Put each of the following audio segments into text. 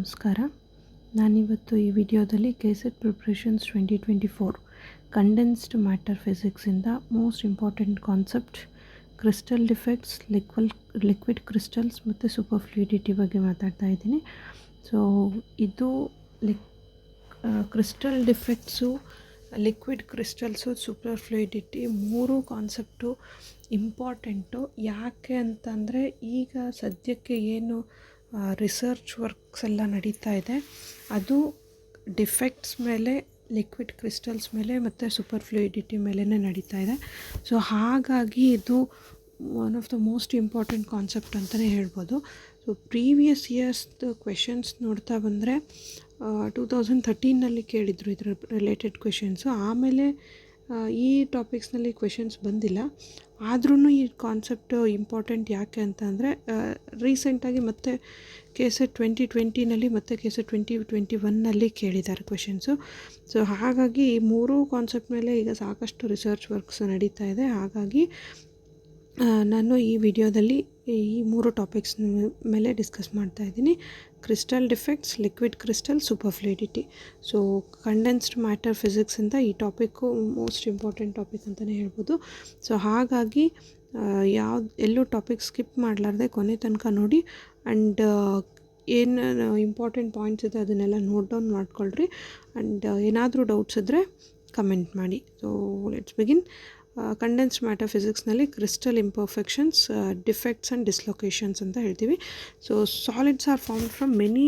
ನಮಸ್ಕಾರ. ನಾನಿವತ್ತು ಈ ವಿಡಿಯೋದಲ್ಲಿ ಕೆಸೆಟ್ ಪ್ರಿಪ್ರೇಷನ್ಸ್ 2024 ಕಂಡೆನ್ಸ್ಡ್ ಮ್ಯಾಟರ್ ಫಿಸಿಕ್ಸಿಂದ most important concept crystal defects, liquid crystals ಮತ್ತು ಸೂಪರ್ ಫ್ಲೂಯಿಡಿಟಿ ಬಗ್ಗೆ ಮಾತಾಡ್ತಾ ಇದ್ದೀನಿ. ಸೊ ಇದು crystal defects, liquid crystals, super fluidity ಮೂರು ಕಾನ್ಸೆಪ್ಟು ಇಂಪಾರ್ಟೆಂಟು. ಯಾಕೆ ಅಂತಂದರೆ ಈಗ ಸದ್ಯಕ್ಕೆ ಏನು ರಿಸರ್ಚ್ ವರ್ಕ್ಸ್ ಎಲ್ಲ ನಡೀತಾ ಇದೆ ಅದು ಡಿಫೆಕ್ಟ್ಸ್ ಮೇಲೆ, ಲಿಕ್ವಿಡ್ ಕ್ರಿಸ್ಟಲ್ಸ್ ಮೇಲೆ ಮತ್ತು ಸೂಪರ್ ಫ್ಲೂಯಿಡಿಟಿ ಮೇಲೇ ನಡೀತಾ ಇದೆ. ಸೊ ಹಾಗಾಗಿ ಇದು one of the most important concept ಅಂತಲೇ ಹೇಳ್ಬೋದು. ಸೊ ಪ್ರೀವಿಯಸ್ ಇಯರ್ಸ್ದು ಕ್ವೆಶನ್ಸ್ ನೋಡ್ತಾ ಬಂದರೆ 2013ನಲ್ಲಿ ಕೇಳಿದರು ಇದರ ರಿಲೇಟೆಡ್ ಕ್ವೆಶನ್ಸು. ಆಮೇಲೆ ಈ ಟಾಪಿಕ್ಸ್ನಲ್ಲಿ ಕ್ವೆಶನ್ಸ್ ಬಂದಿಲ್ಲ. ಆದ್ರೂ ಈ ಕಾನ್ಸೆಪ್ಟ್ ಇಂಪಾರ್ಟೆಂಟ್ ಯಾಕೆ ಅಂತ ಅಂದರೆ ರೀಸೆಂಟಾಗಿ ಮತ್ತೆ ಕೆಸೆಟ್ 2020ನಲ್ಲಿ ಮತ್ತು ಕೆಸೆಟ್ 2021ನಲ್ಲಿ ಕೇಳಿದ್ದಾರೆ ಕ್ವೆಶನ್ಸು. ಸೊ ಹಾಗಾಗಿ ಈ ಮೂರೂ ಕಾನ್ಸೆಪ್ಟ್ ಮೇಲೆ ಈಗ ಸಾಕಷ್ಟು ರಿಸರ್ಚ್ ವರ್ಕ್ಸ್ ನಡೀತಾ ಇದೆ. ಹಾಗಾಗಿ ನಾನು ಈ ವಿಡಿಯೋದಲ್ಲಿ ಈ ಮೂರು ಟಾಪಿಕ್ಸ್ ಮೇಲೆ ಡಿಸ್ಕಸ್ ಮಾಡ್ತಾ ಇದ್ದೀನಿ: crystal defects, liquid crystal, super ಫ್ಲೂಯಿಡಿಟಿ. So condensed matter ಫಿಸಿಕ್ಸಿಂದ ಈ ಟಾಪಿಕ್ಕು ಮೋಸ್ಟ್ ಇಂಪಾರ್ಟೆಂಟ್ ಟಾಪಿಕ್ ಅಂತಲೇ ಹೇಳ್ಬೋದು. ಸೊ ಹಾಗಾಗಿ ಎಲ್ಲೂ ಟಾಪಿಕ್ ಸ್ಕಿಪ್ ಮಾಡಲಾರ್ದೆ ಕೊನೆ ತನಕ ನೋಡಿ. ಆ್ಯಂಡ್ ಏನು ಇಂಪಾರ್ಟೆಂಟ್ ಪಾಯಿಂಟ್ಸ್ ಇದೆ ಅದನ್ನೆಲ್ಲ ನೋಟ್ ಡೌನ್ ಮಾಡ್ಕೊಳ್ರಿ. ಆ್ಯಂಡ್ ಏನಾದರೂ ಡೌಟ್ಸ್ ಇದ್ದರೆ ಕಮೆಂಟ್ ಮಾಡಿ. So let's begin. Condensed matter ಫಿಸಿಕ್ಸ್ನಲ್ಲಿ crystal imperfections, defects and dislocations ಅಂತ ಹೇಳ್ತೀವಿ. So solids are formed from many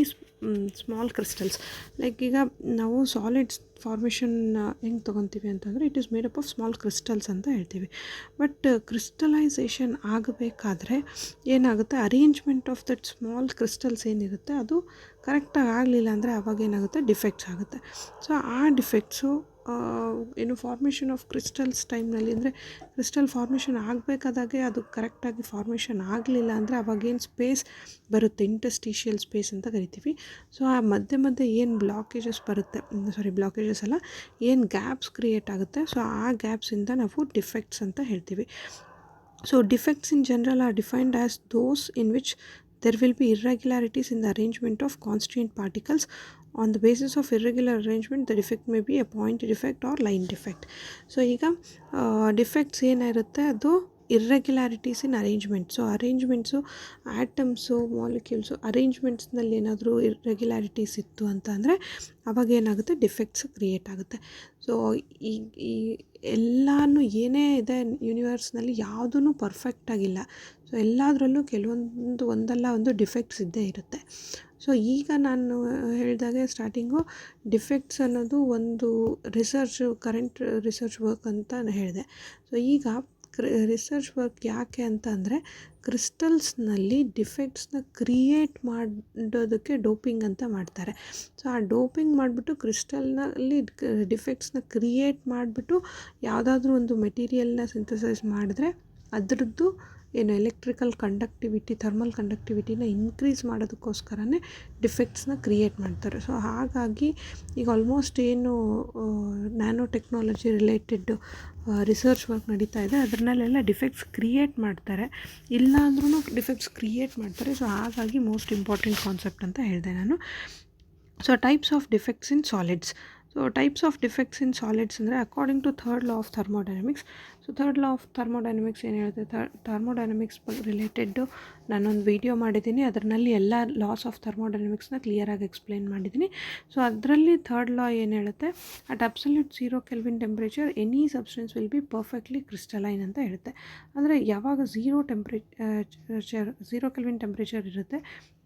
small crystals. Like ಈಗ ನಾವು ಸಾಲಿಡ್ಸ್ ಫಾರ್ಮೇಷನ್ ಹೆಂಗೆ ತೊಗೊತೀವಿ ಅಂತಂದರೆ it is made up of small crystals ಅಂತ ಹೇಳ್ತೀವಿ. ಬಟ್ ಕ್ರಿಸ್ಟಲೈಸೇಷನ್ ಆಗಬೇಕಾದ್ರೆ ಏನಾಗುತ್ತೆ, arrangement of that small crystals ಏನಿರುತ್ತೆ ಅದು ಕರೆಕ್ಟಾಗಿ ಆಗಲಿಲ್ಲ ಅಂದರೆ ಅವಾಗ ಏನಾಗುತ್ತೆ, ಡಿಫೆಕ್ಟ್ಸ್ ಆಗುತ್ತೆ. ಸೊ ಆ ಡಿಫೆಕ್ಟ್ಸು ಏನು ಫಾರ್ಮೇಷನ್ ಆಫ್ ಕ್ರಿಸ್ಟಲ್ಸ್ ಟೈಮ್ನಲ್ಲಿ, ಅಂದರೆ ಕ್ರಿಸ್ಟಲ್ ಫಾರ್ಮೇಷನ್ ಆಗಬೇಕಾದಾಗೆ ಅದು ಕರೆಕ್ಟಾಗಿ ಫಾರ್ಮೇಷನ್ ಆಗಲಿಲ್ಲ ಅಂದರೆ ಅವಾಗೇನು ಸ್ಪೇಸ್ ಬರುತ್ತೆ, ಇಂಟರ್ಸ್ಟಿಷಿಯಲ್ ಸ್ಪೇಸ್ ಅಂತ ಕರಿತೀವಿ. ಸೊ ಆ ಮಧ್ಯೆ ಏನು ಬ್ಲಾಕೇಜಸ್ ಬರುತ್ತೆ, ಬ್ಲಾಕೇಜಸ್ ಅಲ್ಲ, ಏನು ಗ್ಯಾಪ್ಸ್ ಕ್ರಿಯೇಟ್ ಆಗುತ್ತೆ, ಸೊ ಆ ಗ್ಯಾಪ್ಸಿಂದ ನಾವು ಡಿಫೆಕ್ಟ್ಸ್ ಅಂತ ಹೇಳ್ತೀವಿ. So defects in general are defined as those in which there will be irregularities in the arrangement of constituent particles. On the basis of irregular arrangement, the defect may be a point defect or line defect. So ಈಗ defects ಏನಿರುತ್ತೆ ಅದು irregularities in arrangement. So arrangements, atoms, molecules ಅರೇಂಜ್ಮೆಂಟ್ಸ್ನಲ್ಲಿ ಏನಾದರೂ irregularities ಇತ್ತು ಅಂತ ಅಂದರೆ ಅವಾಗ ಏನಾಗುತ್ತೆ, ಡಿಫೆಕ್ಟ್ಸ್ ಕ್ರಿಯೇಟ್ ಆಗುತ್ತೆ. ಸೊ ಈ ಎಲ್ಲನೂ ಏನೇ ಇದೆ ಯೂನಿವರ್ಸ್ನಲ್ಲಿ ಯಾವುದೂ ಪರ್ಫೆಕ್ಟಾಗಿಲ್ಲ. ಸೊ ಎಲ್ಲದರಲ್ಲೂ ಒಂದಲ್ಲ ಒಂದು ಡಿಫೆಕ್ಟ್ಸ್ ಇದ್ದೇ ಇರುತ್ತೆ. ಸೊ ಈಗ ನಾನು ಹೇಳಿದಾಗೆ ಸ್ಟಾರ್ಟಿಂಗು ಡಿಫೆಕ್ಟ್ಸ್ ಅನ್ನೋದು ಒಂದು ಕರೆಂಟ್ ರಿಸರ್ಚ್ ವರ್ಕ್ ಅಂತ ಹೇಳಿದೆ. ಸೊ ಈಗ ರಿಸರ್ಚ್ ವರ್ಕ್ ಯಾಕೆ ಅಂತ ಅಂದರೆ ಕ್ರಿಸ್ಟಲ್ಸ್ನಲ್ಲಿ ಡಿಫೆಕ್ಟ್ಸ್ನ ಕ್ರಿಯೇಟ್ ಮಾಡೋದಕ್ಕೆ ಡೋಪಿಂಗ್ ಅಂತ ಮಾಡ್ತಾರೆ. ಸೊ ಆ ಡೋಪಿಂಗ್ ಮಾಡಿಬಿಟ್ಟು ಕ್ರಿಸ್ಟಲ್ನಲ್ಲಿ ಡಿಫೆಕ್ಟ್ಸ್ನ ಕ್ರಿಯೇಟ್ ಮಾಡಿಬಿಟ್ಟು ಯಾವುದಾದ್ರೂ ಒಂದು ಮೆಟೀರಿಯಲ್ನ ಸಿಂಥಸೈಸ್ ಮಾಡಿದ್ರೆ ಅದರದ್ದು ಏನು ಎಲೆಕ್ಟ್ರಿಕಲ್ ಕಂಡಕ್ಟಿವಿಟಿ, ಥರ್ಮಲ್ ಕಂಡಕ್ಟಿವಿಟಿನ ಇನ್ಕ್ರೀಸ್ ಮಾಡೋದಕ್ಕೋಸ್ಕರನೇ ಡಿಫೆಕ್ಟ್ಸ್ನ ಕ್ರಿಯೇಟ್ ಮಾಡ್ತಾರೆ. ಸೊ ಹಾಗಾಗಿ ಈಗ ಆಲ್ಮೋಸ್ಟ್ ಏನು nano technology related research work ನಡೀತಾ ಇದೆ ಅದರಲ್ಲೆಲ್ಲ ಡಿಫೆಕ್ಟ್ಸ್ ಕ್ರಿಯೇಟ್ ಮಾಡ್ತಾರೆ, ಇಲ್ಲ ಅಂದ್ರೂ ಡಿಫೆಕ್ಟ್ಸ್ ಕ್ರಿಯೇಟ್ ಮಾಡ್ತಾರೆ. ಸೊ ಹಾಗಾಗಿ ಮೋಸ್ಟ್ ಇಂಪಾರ್ಟೆಂಟ್ ಕಾನ್ಸೆಪ್ಟ್ ಅಂತ ಹೇಳಿದೆ ನಾನು. So types of defects in solids. So types of defects in solids ಅಂದರೆ according to third law of thermodynamics. So third law of thermodynamics ಏನು ಹೇಳುತ್ತೆ, ಥರ್ಮೋಡೈನಮಿಕ್ಸ್ ರಿಲೇಟೆಡ್ಡು ನಾನೊಂದು video ಮಾಡಿದ್ದೀನಿ. ಅದರಲ್ಲಿ ಎಲ್ಲ ಲಾಸ್ ಆಫ್ ಥರ್ಮೋಡೈನಮಿಕ್ಸ್ನ ಕ್ಲಿಯರಾಗಿ ಎಕ್ಸ್ಪ್ಲೇನ್ ಮಾಡಿದ್ದೀನಿ. ಸೊ ಅದರಲ್ಲಿ ಥರ್ಡ್ ಲಾ ಏನು ಹೇಳುತ್ತೆ, at absolute 0 kelvin temperature any substance will be perfectly crystalline ಅಂತ ಹೇಳುತ್ತೆ. ಅಂದರೆ ಯಾವಾಗ 0 ಕೆಲ್ವಿನ್ ಟೆಂಪ್ರೇಚರ್ ಇರುತ್ತೆ,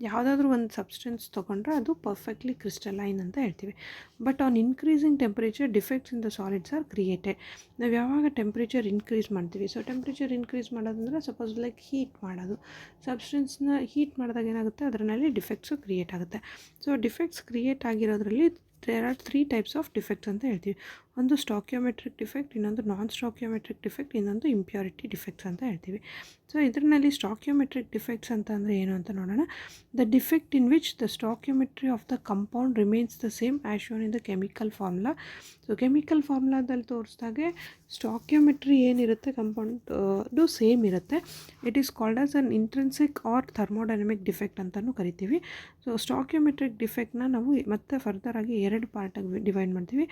ಯಾವುದಾದ್ರೂ ಒಂದು ಸಬ್ಸ್ಟೆನ್ಸ್ ತೊಗೊಂಡ್ರೆ ಅದು ಪರ್ಫೆಕ್ಟ್ಲಿ ಕ್ರಿಸ್ಟಲೈನ್ ಅಂತ ಹೇಳ್ತೀವಿ. But on increasing temperature defects in the solids are created. ನಾವು ಯಾವಾಗ ಟೆಂಪ್ರೇಚರ್ ಇನ್ಕ್ರೀಸ್ ಮಾಡ್ತೀವಿ, ಸೊ ಟೆಂಪ್ರೇಚರ್ ಇನ್ಕ್ರೀಸ್ ಮಾಡೋದಂದರೆ ಸಪೋಸ್ ಲೈಕ್ ಹೀಟ್ ಮಾಡೋದು, ಸಬ್ಸ್ಟೆನ್ಸ್ನ ಹೀಟ್ ಮಾಡಿದಾಗ ಏನಾಗುತ್ತೆ ಅದರಲ್ಲಿ ಡಿಫೆಕ್ಟ್ಸು ಕ್ರಿಯೇಟ್ ಆಗುತ್ತೆ. ಸೊ ಡಿಫೆಕ್ಟ್ಸ್ ಕ್ರಿಯೇಟ್ ಆಗಿರೋದ್ರಲ್ಲಿ there are 3 types of defects ಅಂತ ಹೇಳ್ತೀವಿ. ಒಂದು ಸ್ಟಾಕಿಯೋಮೆಟ್ರಿಕ್ ಡಿಫೆಕ್ಟ್, ಇನ್ನೊಂದು ನಾನ್ ಸ್ಟಾಕಿಯೋಮೆಟ್ರಿಕ್ ಡಿಫೆಕ್ಟ್, ಇನ್ನೊಂದು ಇಂಪ್ಯೂರಿಟಿ ಡಿಫೆಕ್ಟ್ಸ್ ಅಂತ ಹೇಳ್ತೀವಿ. ಸೊ ಇದರಲ್ಲಿ ಸ್ಟಾಕಿಯೋಮೆಟ್ರಿಕ್ ಡಿಫೆಕ್ಟ್ಸ್ ಅಂತ ಅಂದರೆ ಏನು ಅಂತ ನೋಡೋಣ. The defect in which the stoichiometry of the compound remains the same as shown in the chemical formula. So chemical ಫಾರ್ಮುಲಾದಲ್ಲಿ ತೋರಿಸಿದಾಗೆ ಸ್ಟಾಕಿಯೋಮೆಟ್ರಿ ಏನಿರುತ್ತೆ ಕಂಪೌಂಡು ಸೇಮ್ ಇರುತ್ತೆ. It is called as an intrinsic or thermodynamic defect ಅಂತಲೂ ಕರಿತೀವಿ. So stoichiometric ಡಿಫೆಕ್ಟ್ನ ನಾವು ಮತ್ತೆ ಫರ್ದರಾಗಿ 2 ಪಾರ್ಟಾಗಿ divide ಮಾಡ್ತೀವಿ.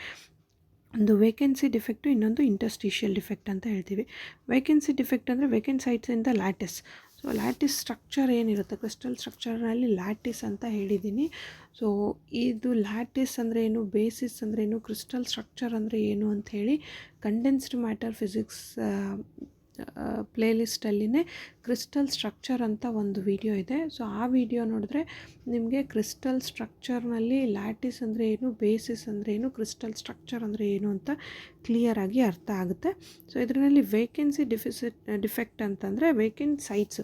ಒಂದು ವೇಕೆನ್ಸಿ ಡಿಫೆಕ್ಟು, ಇನ್ನೊಂದು ಇಂಟರ್ಸ್ಟಿಷಿಯಲ್ ಡಿಫೆಕ್ಟ್ ಅಂತ ಹೇಳ್ತೀವಿ. ವೇಕೆನ್ಸಿ ಡಿಫೆಕ್ಟ್ ಅಂದರೆ vacant sites in the lattice. So lattice structure ಏನಿರುತ್ತೆ, ಕ್ರಿಸ್ಟಲ್ ಸ್ಟ್ರಕ್ಚರ್ನಲ್ಲಿ ಲ್ಯಾಟಿಸ್ ಅಂತ ಹೇಳಿದ್ದೀನಿ. ಸೊ ಇದು ಲ್ಯಾಟಿಸ್ ಅಂದರೆ ಏನು, ಬೇಸಿಸ್ ಅಂದರೆ ಏನು, ಕ್ರಿಸ್ಟಲ್ ಸ್ಟ್ರಕ್ಚರ್ ಅಂದರೆ ಏನು ಅಂಥೇಳಿ ಕಂಡೆನ್ಸ್ಡ್ ಮ್ಯಾಟರ್ ಫಿಸಿಕ್ಸ್ ಪ್ಲೇಲಿಸ್ಟಲ್ಲಿನೇ ಕ್ರಿಸ್ಟಲ್ ಸ್ಟ್ರಕ್ಚರ್ ಅಂತ ಒಂದು ವಿಡಿಯೋ ಇದೆ. ಸೊ ಆ ವಿಡಿಯೋ ನೋಡಿದ್ರೆ ನಿಮಗೆ ಕ್ರಿಸ್ಟಲ್ ಸ್ಟ್ರಕ್ಚರ್ನಲ್ಲಿ ಲ್ಯಾಟಿಸ್ ಅಂದರೆ ಏನು, ಬೇಸಿಸ್ ಅಂದರೆ ಏನು, ಕ್ರಿಸ್ಟಲ್ ಸ್ಟ್ರಕ್ಚರ್ ಅಂದರೆ ಏನು ಅಂತ ಕ್ಲಿಯರಾಗಿ ಅರ್ಥ ಆಗುತ್ತೆ. ಸೊ ಇದರಲ್ಲಿ ವೇಕೆನ್ಸಿ ಡಿಫೆಕ್ಟ್ ಅಂತಂದರೆ ವೇಕೆಂಟ್ ಸೈಟ್ಸ್,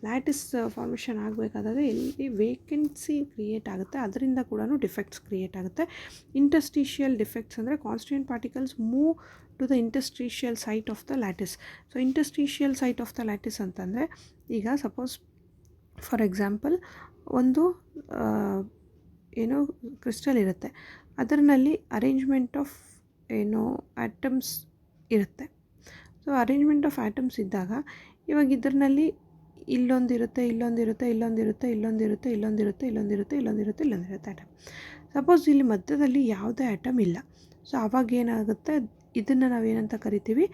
ಲ್ಯಾಟಿಸ್ ಫಾರ್ಮೇಷನ್ ಆಗಬೇಕಾದ್ರೆ ಇಲ್ಲಿ ವೇಕೆನ್ಸಿ ಕ್ರಿಯೇಟ್ ಆಗುತ್ತೆ, ಅದರಿಂದ ಕೂಡ ಡಿಫೆಕ್ಟ್ಸ್ ಕ್ರಿಯೇಟ್ ಆಗುತ್ತೆ. ಇಂಟರ್ಸ್ಟಿಷಿಯಲ್ ಡಿಫೆಕ್ಟ್ಸ್ ಅಂದರೆ constituent particles move to the interstitial site of the lattice. So interstitial site of the lattice ಅಂತಂದರೆ ಈಗ ಸಪೋಸ್ ಫಾರ್ ಎಕ್ಸಾಂಪಲ್ ಒಂದು ಏನೋ ಕ್ರಿಸ್ಟಲ್ ಇರುತ್ತೆ, ಅದರಲ್ಲಿ ಅರೇಂಜ್ಮೆಂಟ್ ಆಫ್ ಆಟಮ್ಸ್ ಇರುತ್ತೆ. ಸೊ ಅರೇಂಜ್ಮೆಂಟ್ ಆಫ್ ಆಟಮ್ಸ್ ಇದ್ದಾಗ ಇವಾಗ ಇದರಲ್ಲಿ ಇಲ್ಲೊಂದಿರುತ್ತೆ, ಇಲ್ಲೊಂದಿರುತ್ತೆ, ಇಲ್ಲೊಂದಿರುತ್ತೆ, ಇಲ್ಲೊಂದಿರುತ್ತೆ, ಇಲ್ಲೊಂದಿರುತ್ತೆ, ಇಲ್ಲೊಂದಿರುತ್ತೆ, ಇಲ್ಲೊಂದಿರುತ್ತೆ, ಇಲ್ಲೊಂದಿರುತ್ತೆ ಆಟಮ್. ಸಪೋಸ್ ಇಲ್ಲಿ ಮಧ್ಯದಲ್ಲಿ ಯಾವುದೇ ಆಟಮ್ ಇಲ್ಲ. ಸೊ ಆವಾಗ ಏನಾಗುತ್ತೆ, ಇದನ್ನು ನಾವೇನಂತ ಕರಿತೀವಿ,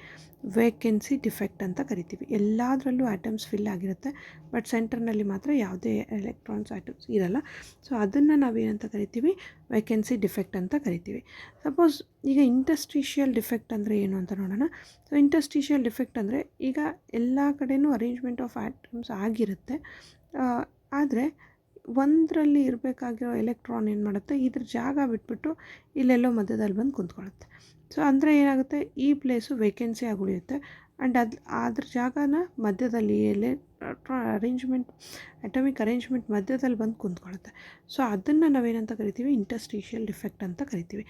ವೇಕೆನ್ಸಿ ಡಿಫೆಕ್ಟ್ ಅಂತ ಕರಿತೀವಿ. ಎಲ್ಲದರಲ್ಲೂ ಆಟಮ್ಸ್ ಫಿಲ್ ಆಗಿರುತ್ತೆ, ಬಟ್ ಸೆಂಟರ್ನಲ್ಲಿ ಮಾತ್ರ ಯಾವುದೇ ಎಲೆಕ್ಟ್ರಾನ್ಸ್ ಆಟಮ್ಸ್ ಇರಲ್ಲ. ಸೊ ಅದನ್ನು ನಾವೇನಂತ ಕರಿತೀವಿ, ವೇಕೆನ್ಸಿ ಡಿಫೆಕ್ಟ್ ಅಂತ ಕರಿತೀವಿ. ಸಪೋಸ್ ಈಗ ಇಂಟರ್ಸ್ಟಿಷಿಯಲ್ ಡಿಫೆಕ್ಟ್ ಅಂದರೆ ಏನು ಅಂತ ನೋಡೋಣ. ಸೊ ಇಂಟರ್ಸ್ಟಿಷಿಯಲ್ ಡಿಫೆಕ್ಟ್ ಅಂದರೆ ಈಗ ಎಲ್ಲ ಕಡೆಯೂ ಅರೇಂಜ್ಮೆಂಟ್ ಆಫ್ ಆಟಮ್ಸ್ ಆಗಿರುತ್ತೆ, ಆದರೆ ಒಂದರಲ್ಲಿ ಇರಬೇಕಾಗಿರೋ ಎಲೆಕ್ಟ್ರಾನ್ ಏನು ಮಾಡುತ್ತೆ, ಇದ್ರ ಜಾಗ ಬಿಟ್ಬಿಟ್ಟು ಇಲ್ಲೆಲ್ಲೋ ಮಧ್ಯದಲ್ಲಿ ಬಂದು ಕುಂತ್ಕೊಳ್ಳುತ್ತೆ. ಸೊ ಅಂದರೆ ಏನಾಗುತ್ತೆ, ಈ ಪ್ಲೇಸು ವೇಕೆನ್ಸಿ ಆಗಿ ಉಳಿಯುತ್ತೆ ಆ್ಯಂಡ್ ಅದ್ರ ಜಾಗನ ಮಧ್ಯದಲ್ಲಿ ಅರೇಂಜ್ಮೆಂಟ್, ಅಟಮಿಕ್ ಅರೇಂಜ್ಮೆಂಟ್ ಮಧ್ಯದಲ್ಲಿ ಬಂದು ಕುಂತ್ಕೊಳ್ಳುತ್ತೆ. ಸೊ ಅದನ್ನು ನಾವೇನಂತ ಕರಿತೀವಿ, ಇಂಟರ್ಸ್ಟಿಷಿಯಲ್ ಡಿಫೆಕ್ಟ್ ಅಂತ ಕರಿತೀವಿ.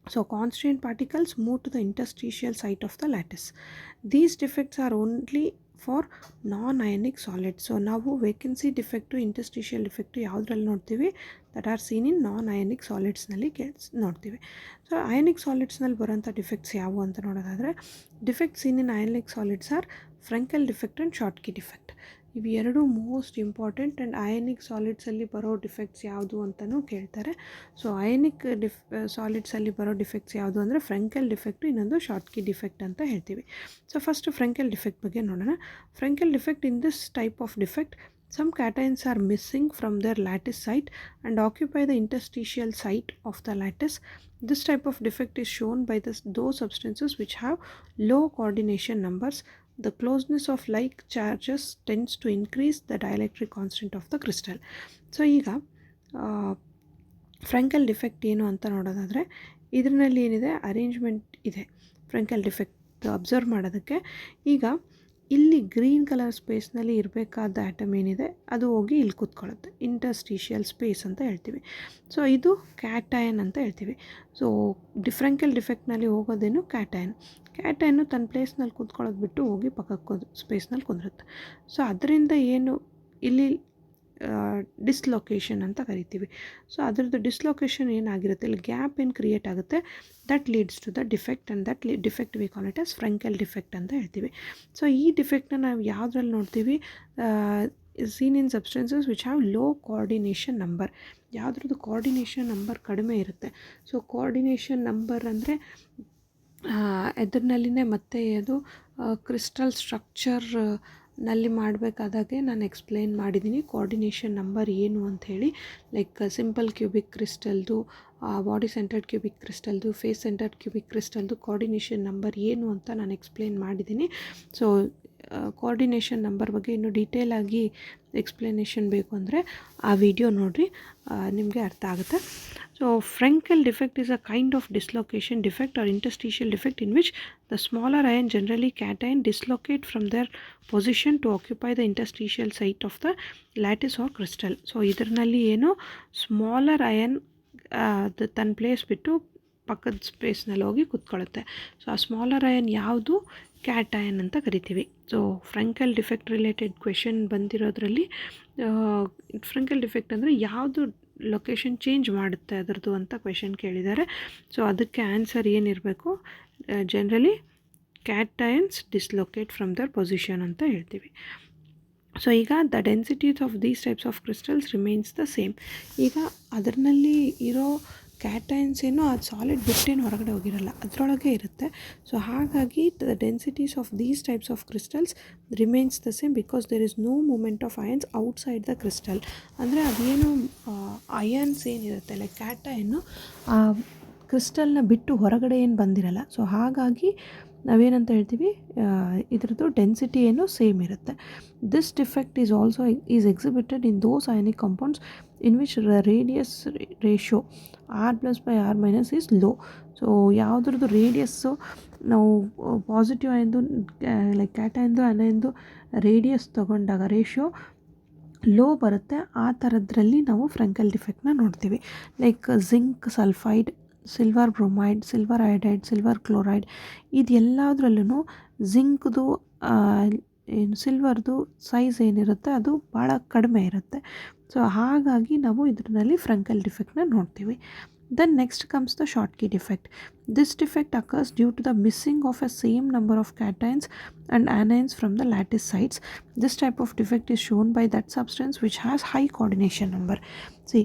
So constituent particles move to the interstitial site of the lattice. These defects are only for non-ionic solids. So ನಾವು ವೇಕೆನ್ಸಿ ಡಿಫೆಕ್ಟು, ಇಂಟರ್ಸ್ಟಿಷಿಯಲ್ ಡಿಫೆಕ್ಟು ಯಾವುದ್ರಲ್ಲಿ ನೋಡ್ತೀವಿ, ದಟ್ ಆರ್ ಸೀನ್ ಇನ್ ನಾನ್-ಅಯಾನಿಕ್ ಸಾಲಿಡ್ಸ್ನಲ್ಲಿ ನೋಡ್ತೀವಿ. ಸೊ ಅಯಾನಿಕ್ ಸಾಲಿಡ್ಸ್ನಲ್ಲಿ ಬರೋಂಥ defects ಯಾವುವು ಅಂತ ನೋಡೋದಾದರೆ, defects seen in ionic solids R Frenkel defect and Schottky defect. ಇವು ಎರಡು ಮೋಸ್ಟ್ ಇಂಪಾರ್ಟೆಂಟ್. ಆ್ಯಂಡ್ ಅಯಾನಿಕ್ ಸಾಲಿಡ್ಸಲ್ಲಿ ಬರೋ ಡಿಫೆಕ್ಟ್ಸ್ ಯಾವುದು ಅಂತಲೂ ಕೇಳ್ತಾರೆ. ಸೊ ಅಯಾನಿಕ್ ಸಾಲಿಡ್ಸಲ್ಲಿ ಬರೋ ಡಿಫೆಕ್ಟ್ಸ್ ಯಾವುದು ಅಂದರೆ ಫ್ರೆಂಕೆಲ್ ಡಿಫೆಕ್ಟು, ಇನ್ನೊಂದು ಶಾಟ್ಕಿ ಡಿಫೆಕ್ಟ್ ಅಂತ ಹೇಳ್ತೀವಿ. ಸೊ ಫಸ್ಟ್ ಫ್ರೆಂಕೆಲ್ ಡಿಫೆಕ್ಟ್ ಬಗ್ಗೆ ನೋಡೋಣ. Frenkel defect, in this type of defect some cations are missing from their lattice site and occupy the interstitial site of the lattice. This type of defect is shown by those substances which have low coordination numbers. The closeness of like charges tends to increase the dielectric constant of the crystal. So ಈಗ Frenkel defect ಏನು ಅಂತ ನೋಡೋದಾದರೆ, ಇದರಲ್ಲಿ ಏನಿದೆ, arrangement ಇದೆ Frenkel defect observe ಮಾಡೋದಕ್ಕೆ. ಈಗ ಇಲ್ಲಿ ಗ್ರೀನ್ ಕಲರ್ ಸ್ಪೇಸ್ನಲ್ಲಿ ಇರಬೇಕಾದ ಆಟಮ್ ಏನಿದೆ ಅದು ಹೋಗಿ ಇಲ್ಲಿ ಕೂತ್ಕೊಳ್ಳುತ್ತೆ, ಇಂಟರ್ಸ್ಟಿಷಿಯಲ್ ಸ್ಪೇಸ್ ಅಂತ ಹೇಳ್ತೀವಿ. ಸೊ ಇದು ಕ್ಯಾಟಯನ್ ಅಂತ ಹೇಳ್ತೀವಿ. ಸೊ ಫ್ರೆಂಕೆಲ್ ಡಿಫೆಕ್ಟ್ನಲ್ಲಿ ಹೋಗೋದೇನು ಕ್ಯಾಟಯನ್. ಕ್ಯಾಟಯನ್ನು ತನ್ನ ಪ್ಲೇಸ್ನಲ್ಲಿ ಕೂತ್ಕೊಳ್ಳೋದು ಬಿಟ್ಟು ಹೋಗಿ ಪಕ್ಕಕ್ಕೆ ಸ್ಪೇಸ್ನಲ್ಲಿ ಕುಂದಿರುತ್ತೆ. ಸೊ ಅದರಿಂದ ಏನು ಇಲ್ಲಿ ಡಿಸ್ಲೊಕೇಶನ್ ಅಂತ ಕರಿತೀವಿ. ಸೊ ಅದರದ್ದು ಡಿಸ್ಲೊಕೇಶನ್ ಏನಾಗಿರುತ್ತೆ, ಇಲ್ಲಿ ಗ್ಯಾಪ್ ಏನು ಕ್ರಿಯೇಟ್ ಆಗುತ್ತೆ, that leads to the defect and that defect we call it as Frenkel defect ಅಂತ ಹೇಳ್ತೀವಿ. ಸೊ ಈ ಡಿಫೆಕ್ಟ್ನ ನಾವು ಯಾವುದ್ರಲ್ಲಿ ನೋಡ್ತೀವಿ, seen in substances which have low coordination number. ಯಾವುದ್ರದ್ದು ಕೋಆರ್ಡಿನೇಷನ್ ನಂಬರ್ ಕಡಿಮೆ ಇರುತ್ತೆ. ಸೊ ಕೋಆರ್ಡಿನೇಷನ್ ನಂಬರ್ ಅಂದರೆ ಎದ್ರನಲ್ಲಿನೇ ಮತ್ತೆ ಅದು ಕ್ರಿಸ್ಟಲ್ ಸ್ಟ್ರಕ್ಚರ್ ನಲ್ಲಿ ಮಾಡಬೇಕಾದಾಗೆ ನಾನು ಎಕ್ಸ್ಪ್ಲೇನ್ ಮಾಡಿದ್ದೀನಿ ಕೋಆರ್ಡಿನೇಷನ್ ನಂಬರ್ ಏನು ಅಂಥೇಳಿ. ಲೈಕ್ ಸಿಂಪಲ್ ಕ್ಯೂಬಿಕ್ ಕ್ರಿಸ್ಟಲ್ದು, ಬಾಡಿ ಸೆಂಟರ್ಡ್ ಕ್ಯೂಬಿಕ್ ಕ್ರಿಸ್ಟಲ್ದು, ಫೇಸ್ ಸೆಂಟರ್ಡ್ ಕ್ಯೂಬಿಕ್ ಕ್ರಿಸ್ಟಲ್ದು ಕೋಆರ್ಡಿನೇಷನ್ ನಂಬರ್ ಏನು ಅಂತ ನಾನು ಎಕ್ಸ್ಪ್ಲೇನ್ ಮಾಡಿದ್ದೀನಿ. ಸೊ ಕೋಆರ್ಡಿನೇಷನ್ ನಂಬರ್ ಬಗ್ಗೆ ಇನ್ನೂ ಡೀಟೇಲಾಗಿ ಎಕ್ಸ್ಪ್ಲನೇಷನ್ ಬೇಕು ಅಂದರೆ ಆ ವಿಡಿಯೋ ನೋಡಿರಿ, ನಿಮಗೆ ಅರ್ಥ ಆಗುತ್ತೆ. So Frenkel defect is a kind of dislocation defect or interstitial defect in which the smaller ion, generally cation, dislocate from their position to occupy the interstitial site of the lattice or crystal. So ಇದರಲ್ಲಿ ಏನು smaller iron ಅದು ತನ್ನ place ಬಿಟ್ಟು ಪಕ್ಕದ ಸ್ಪೇಸ್ನಲ್ಲಿ ಹೋಗಿ ಕೂತ್ಕೊಳ್ಳುತ್ತೆ. So ಆ ಸ್ಮಾಲರ್ ಅಯನ್ ಯಾವುದು? ಕ್ಯಾಟ್ ಅಯನ್ ಅಂತ ಕರಿತೀವಿ. So Frenkel defect related question ಬಂದಿರೋದ್ರಲ್ಲಿ ಫ್ರಂಕಲ್ ಡಿಫೆಕ್ಟ್ ಅಂದರೆ ಯಾವುದು ಲೊಕೇಶನ್ ಚೇಂಜ್ ಮಾಡುತ್ತೆ ಅದರದ್ದು ಅಂತ ಕ್ವೆಶನ್ ಕೇಳಿದ್ದಾರೆ. ಸೊ ಅದಕ್ಕೆ ಆನ್ಸರ್ ಏನಿರಬೇಕು? Generally cations dislocate from their position ಅಂತ ಹೇಳ್ತೀವಿ. ಸೊ ಈಗ the densities of these types of crystals remains the same. ಈಗ ಅದರಲ್ಲಿ ಇರೋ ಕ್ಯಾಟಯನ್ಸ್ ಏನೋ ಅದು ಸಾಲಿಡ್ ಬಿಟ್ಟೇನು ಹೊರಗಡೆ ಹೋಗಿರಲ್ಲ, ಅದರೊಳಗೆ ಇರುತ್ತೆ. ಸೊ ಹಾಗಾಗಿ the densities of these types of crystals remains the same because there is no movement of ions outside the crystal. ಅಂದರೆ ಅದೇನು ಅಯನ್ಸ್ ಏನಿರುತ್ತೆ ಲೈಕ್ ಕ್ಯಾಟಯನ್ನು ಕ್ರಿಸ್ಟಲ್ನ ಬಿಟ್ಟು ಹೊರಗಡೆ ಏನು ಬಂದಿರಲ್ಲ. ಸೊ ಹಾಗಾಗಿ ನಾವೇನಂತ ಹೇಳ್ತೀವಿ, ಇದ್ರದ್ದು ಡೆನ್ಸಿಟಿ ಏನು ಸೇಮ್ ಇರುತ್ತೆ. This defect is also is exhibited in those ionic compounds in which radius ratio R+/R- is low. So ಯಾವುದ್ರದ್ದು ರೇಡಿಯಸ್ಸು ನಾವು ಪಾಸಿಟಿವ್ ಅಯನ್ದು ಲೈಕ್ ಕ್ಯಾಟಯನ್ದು ಅನಯನ್ದು ರೇಡಿಯಸ್ ತೊಗೊಂಡಾಗ ರೇಷಿಯೋ ಲೋ ಬರುತ್ತೆ. ಆ ಥರದ್ರಲ್ಲಿ ನಾವು ಫ್ರಂಕಲ್ ಡಿಫೆಕ್ಟ್ನ ನೋಡ್ತೀವಿ. Like zinc sulphide, silver bromide, silver iodide, silver chloride, ಇದೆಲ್ಲದರಲ್ಲೂ ಜಿಂಕ್ದು ಏನು ಸಿಲ್ವರ್ದು ಸೈಜ್ ಏನಿರುತ್ತೆ ಅದು ಭಾಳ ಕಡಿಮೆ ಇರುತ್ತೆ. ಸೊ ಹಾಗಾಗಿ ನಾವು ಇದರಲ್ಲಿ ಫ್ರಂಕಲ್ ಡಿಫೆಕ್ಟ್ನ ನೋಡ್ತೀವಿ. Then next comes the Schottky defect. This defect occurs due to the missing of a same number of cations and anions from the lattice sites. This type of defect is shown by that substance which has high coordination number. See,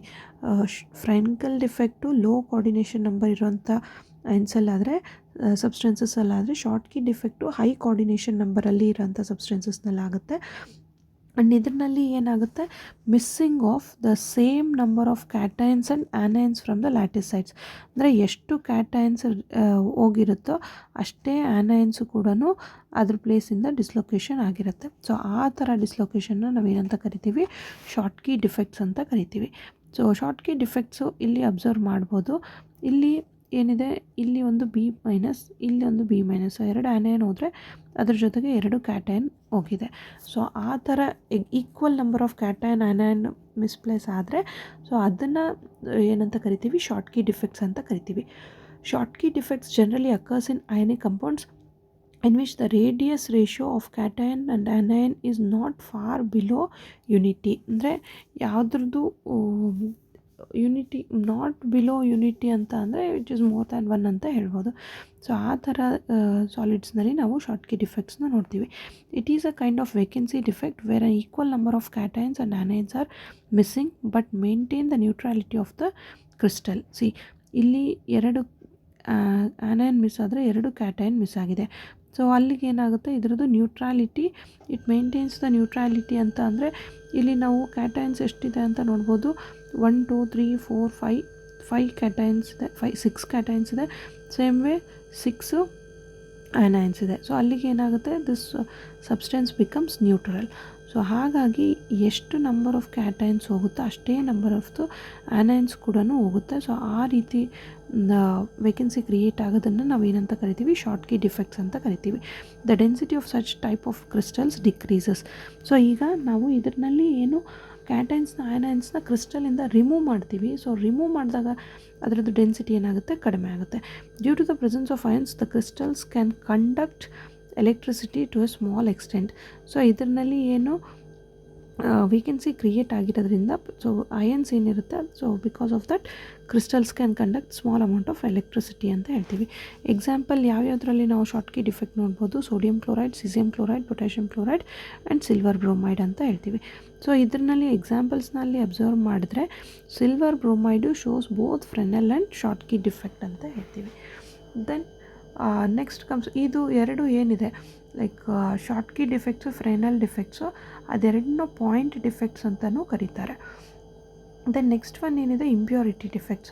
Frenkel defect low coordination number ಇರುವಂಥ ಅಯನ್ಸಲ್ಲಾದರೆ ಸಬ್ಸ್ಟೆನ್ಸಸ್ಸಲ್ಲಾದರೆ Schottky defect high coordination ನಂಬರಲ್ಲಿ ಇರೋಂಥ ಸಬ್ಸ್ಟೆನ್ಸಸ್ನಲ್ಲಾಗುತ್ತೆ. And ಇದರಲ್ಲಿ ಏನಾಗುತ್ತೆ, missing of the same number of cations and anions from the lattice sites. ಅಂದರೆ ಎಷ್ಟು ಕ್ಯಾಟಯನ್ಸ್ ಹೋಗಿರುತ್ತೋ ಅಷ್ಟೇ ಆನಯನ್ಸು ಕೂಡ ಅದ್ರ ಪ್ಲೇಸಿಂದ ಡಿಸ್ಲೊಕೇಶನ್ ಆಗಿರುತ್ತೆ. ಸೊ ಆ ಥರ ಡಿಸ್ಲೊಕೇಶನ್ನ ನಾವೇನಂತ ಕರಿತೀವಿ, ಶಾರ್ಟ್ಕಿ ಡಿಫೆಕ್ಟ್ಸ್ ಅಂತ ಕರಿತೀವಿ. ಸೊ ಶಾರ್ಟ್ಕಿ ಡಿಫೆಕ್ಟ್ಸು ಇಲ್ಲಿ ಅಬ್ಸರ್ವ್ ಮಾಡ್ಬೋದು. ಇಲ್ಲಿ ಏನಿದೆ, ಇಲ್ಲಿ ಒಂದು B-, ಇಲ್ಲಿ ಒಂದು B-. ಸೊ 2 ಆನಯನ್ ಹೋದರೆ ಅದ್ರ ಜೊತೆಗೆ 2 ಕ್ಯಾಟಯನ್ ಹೋಗಿದೆ. ಸೊ ಆ ಥರ equal number of cation anion misplace ಆದರೆ ಸೊ ಅದನ್ನು ಏನಂತ ಕರಿತೀವಿ, ಶಾರ್ಟ್ಕಿ ಡಿಫೆಕ್ಟ್ಸ್ ಅಂತ ಕರಿತೀವಿ. Schottky defects generally occurs in ionic compounds in which the radius ratio of cation and anion is not far below unity. ಅಂದರೆ ಯಾವುದ್ರದ್ದು unity not below unity ಅಂತ ಅಂದರೆ it is more than 1 ಅಂತ ಹೇಳ್ಬೋದು. So ಆ ಥರ ಸಾಲಿಡ್ಸ್ನಲ್ಲಿ ನಾವು ಶಾರ್ಟ್ಕಿ ಡಿಫೆಕ್ಟ್ಸ್ನ ನೋಡ್ತೀವಿ. It is a kind of vacancy defect where an equal number of cations and anions are missing but maintain the neutrality of the crystal. See, ಇಲ್ಲಿ 2 ಆನಯನ್ miss ಆದರೆ 2 cation miss ಆಗಿದೆ. ಸೊ ಅಲ್ಲಿಗೆ ಏನಾಗುತ್ತೆ, ಇದರದ್ದು neutrality, it maintains the neutrality ಅಂತ ಅಂದರೆ ಇಲ್ಲಿ ನಾವು ಕ್ಯಾಟಯನ್ಸ್ ಎಷ್ಟಿದೆ ಅಂತ ನೋಡ್ಬೋದು. 1 2 3 4 5 ಕ್ಯಾಟಯನ್ಸ್ ಇದೆ, 6 ಕ್ಯಾಟಯನ್ಸ್ ಇದೆ. ಸೇಮ್ ವೇ 6 ಆನಯನ್ಸ್ ಇದೆ. ಸೊ ಅಲ್ಲಿಗೆ ಏನಾಗುತ್ತೆ, this substance becomes neutral. So ಹಾಗಾಗಿ ಎಷ್ಟು ನಂಬರ್ ಆಫ್ ಕ್ಯಾಟಯನ್ಸ್ ಹೋಗುತ್ತೋ ಅಷ್ಟೇ ನಂಬರ್ ಆಫ್ ಆನಯನ್ಸ್ ಕೂಡ ಹೋಗುತ್ತೆ. ಸೊ ಆ ರೀತಿ ವೇಕೆನ್ಸಿ ಕ್ರಿಯೇಟ್ ಆಗೋದನ್ನು ನಾವೇನಂತ ಕರಿತೀವಿ, ಶಾರ್ಟ್ಕಿ ಡಿಫೆಕ್ಟ್ಸ್ ಅಂತ ಕರಿತೀವಿ. The density of such type of crystals decreases. So ಈಗ ನಾವು ಇದರಲ್ಲಿ ಏನು ಕ್ಯಾಟಯನ್ಸ್ನ ಆನಯನ್ಸ್ನ ಕ್ರಿಸ್ಟಲಿಂದ ರಿಮೂವ್ ಮಾಡ್ತೀವಿ. ಸೊ ರಿಮೂವ್ ಮಾಡಿದಾಗ ಅದರದ್ದು ಡೆನ್ಸಿಟಿ ಏನಾಗುತ್ತೆ, ಕಡಿಮೆ ಆಗುತ್ತೆ. Due to the presence of ions the crystals can conduct electricity to a small extent. So ಇದರಲ್ಲಿ ಏನು ವೇಕೆನ್ಸಿ ಕ್ರಿಯೇಟ್ ಆಗಿರೋದ್ರಿಂದ ಸೊ ಅಯನ್ಸ್ ಏನಿರುತ್ತೆ, so because of that crystals can conduct small amount of electricity ಅಂತ ಹೇಳ್ತೀವಿ. Example ಯಾವ್ಯಾವುದರಲ್ಲಿ ನಾವು ಶಾರ್ಟ್ಕಿ defect ನೋಡ್ಬೋದು, sodium chloride, caesium chloride, potassium chloride and silver bromide ಅಂತ ಹೇಳ್ತೀವಿ. ಸೊ ಇದರಲ್ಲಿ ಎಕ್ಸಾಂಪಲ್ಸ್ನಲ್ಲಿ ಅಬ್ಸರ್ವ್ ಮಾಡಿದ್ರೆ silver bromide shows both Frenkel and Schottky defect ಅಂತ ಹೇಳ್ತೀವಿ. ದೆನ್ ನೆಕ್ಸ್ಟ್ ಕಮ್ಸ್ ಇದು 2 ಏನಿದೆ like Schottky defects, Frenkel defects, ಅದೆರಡನ್ನೂ ಪಾಯಿಂಟ್ ಡಿಫೆಕ್ಟ್ಸ್ ಅಂತಲೂ ಕರೀತಾರೆ. ದೆನ್ ನೆಕ್ಸ್ಟ್ ಒನ್ ಏನಿದೆ, ಇಂಪ್ಯೂರಿಟಿ ಡಿಫೆಕ್ಟ್ಸ್.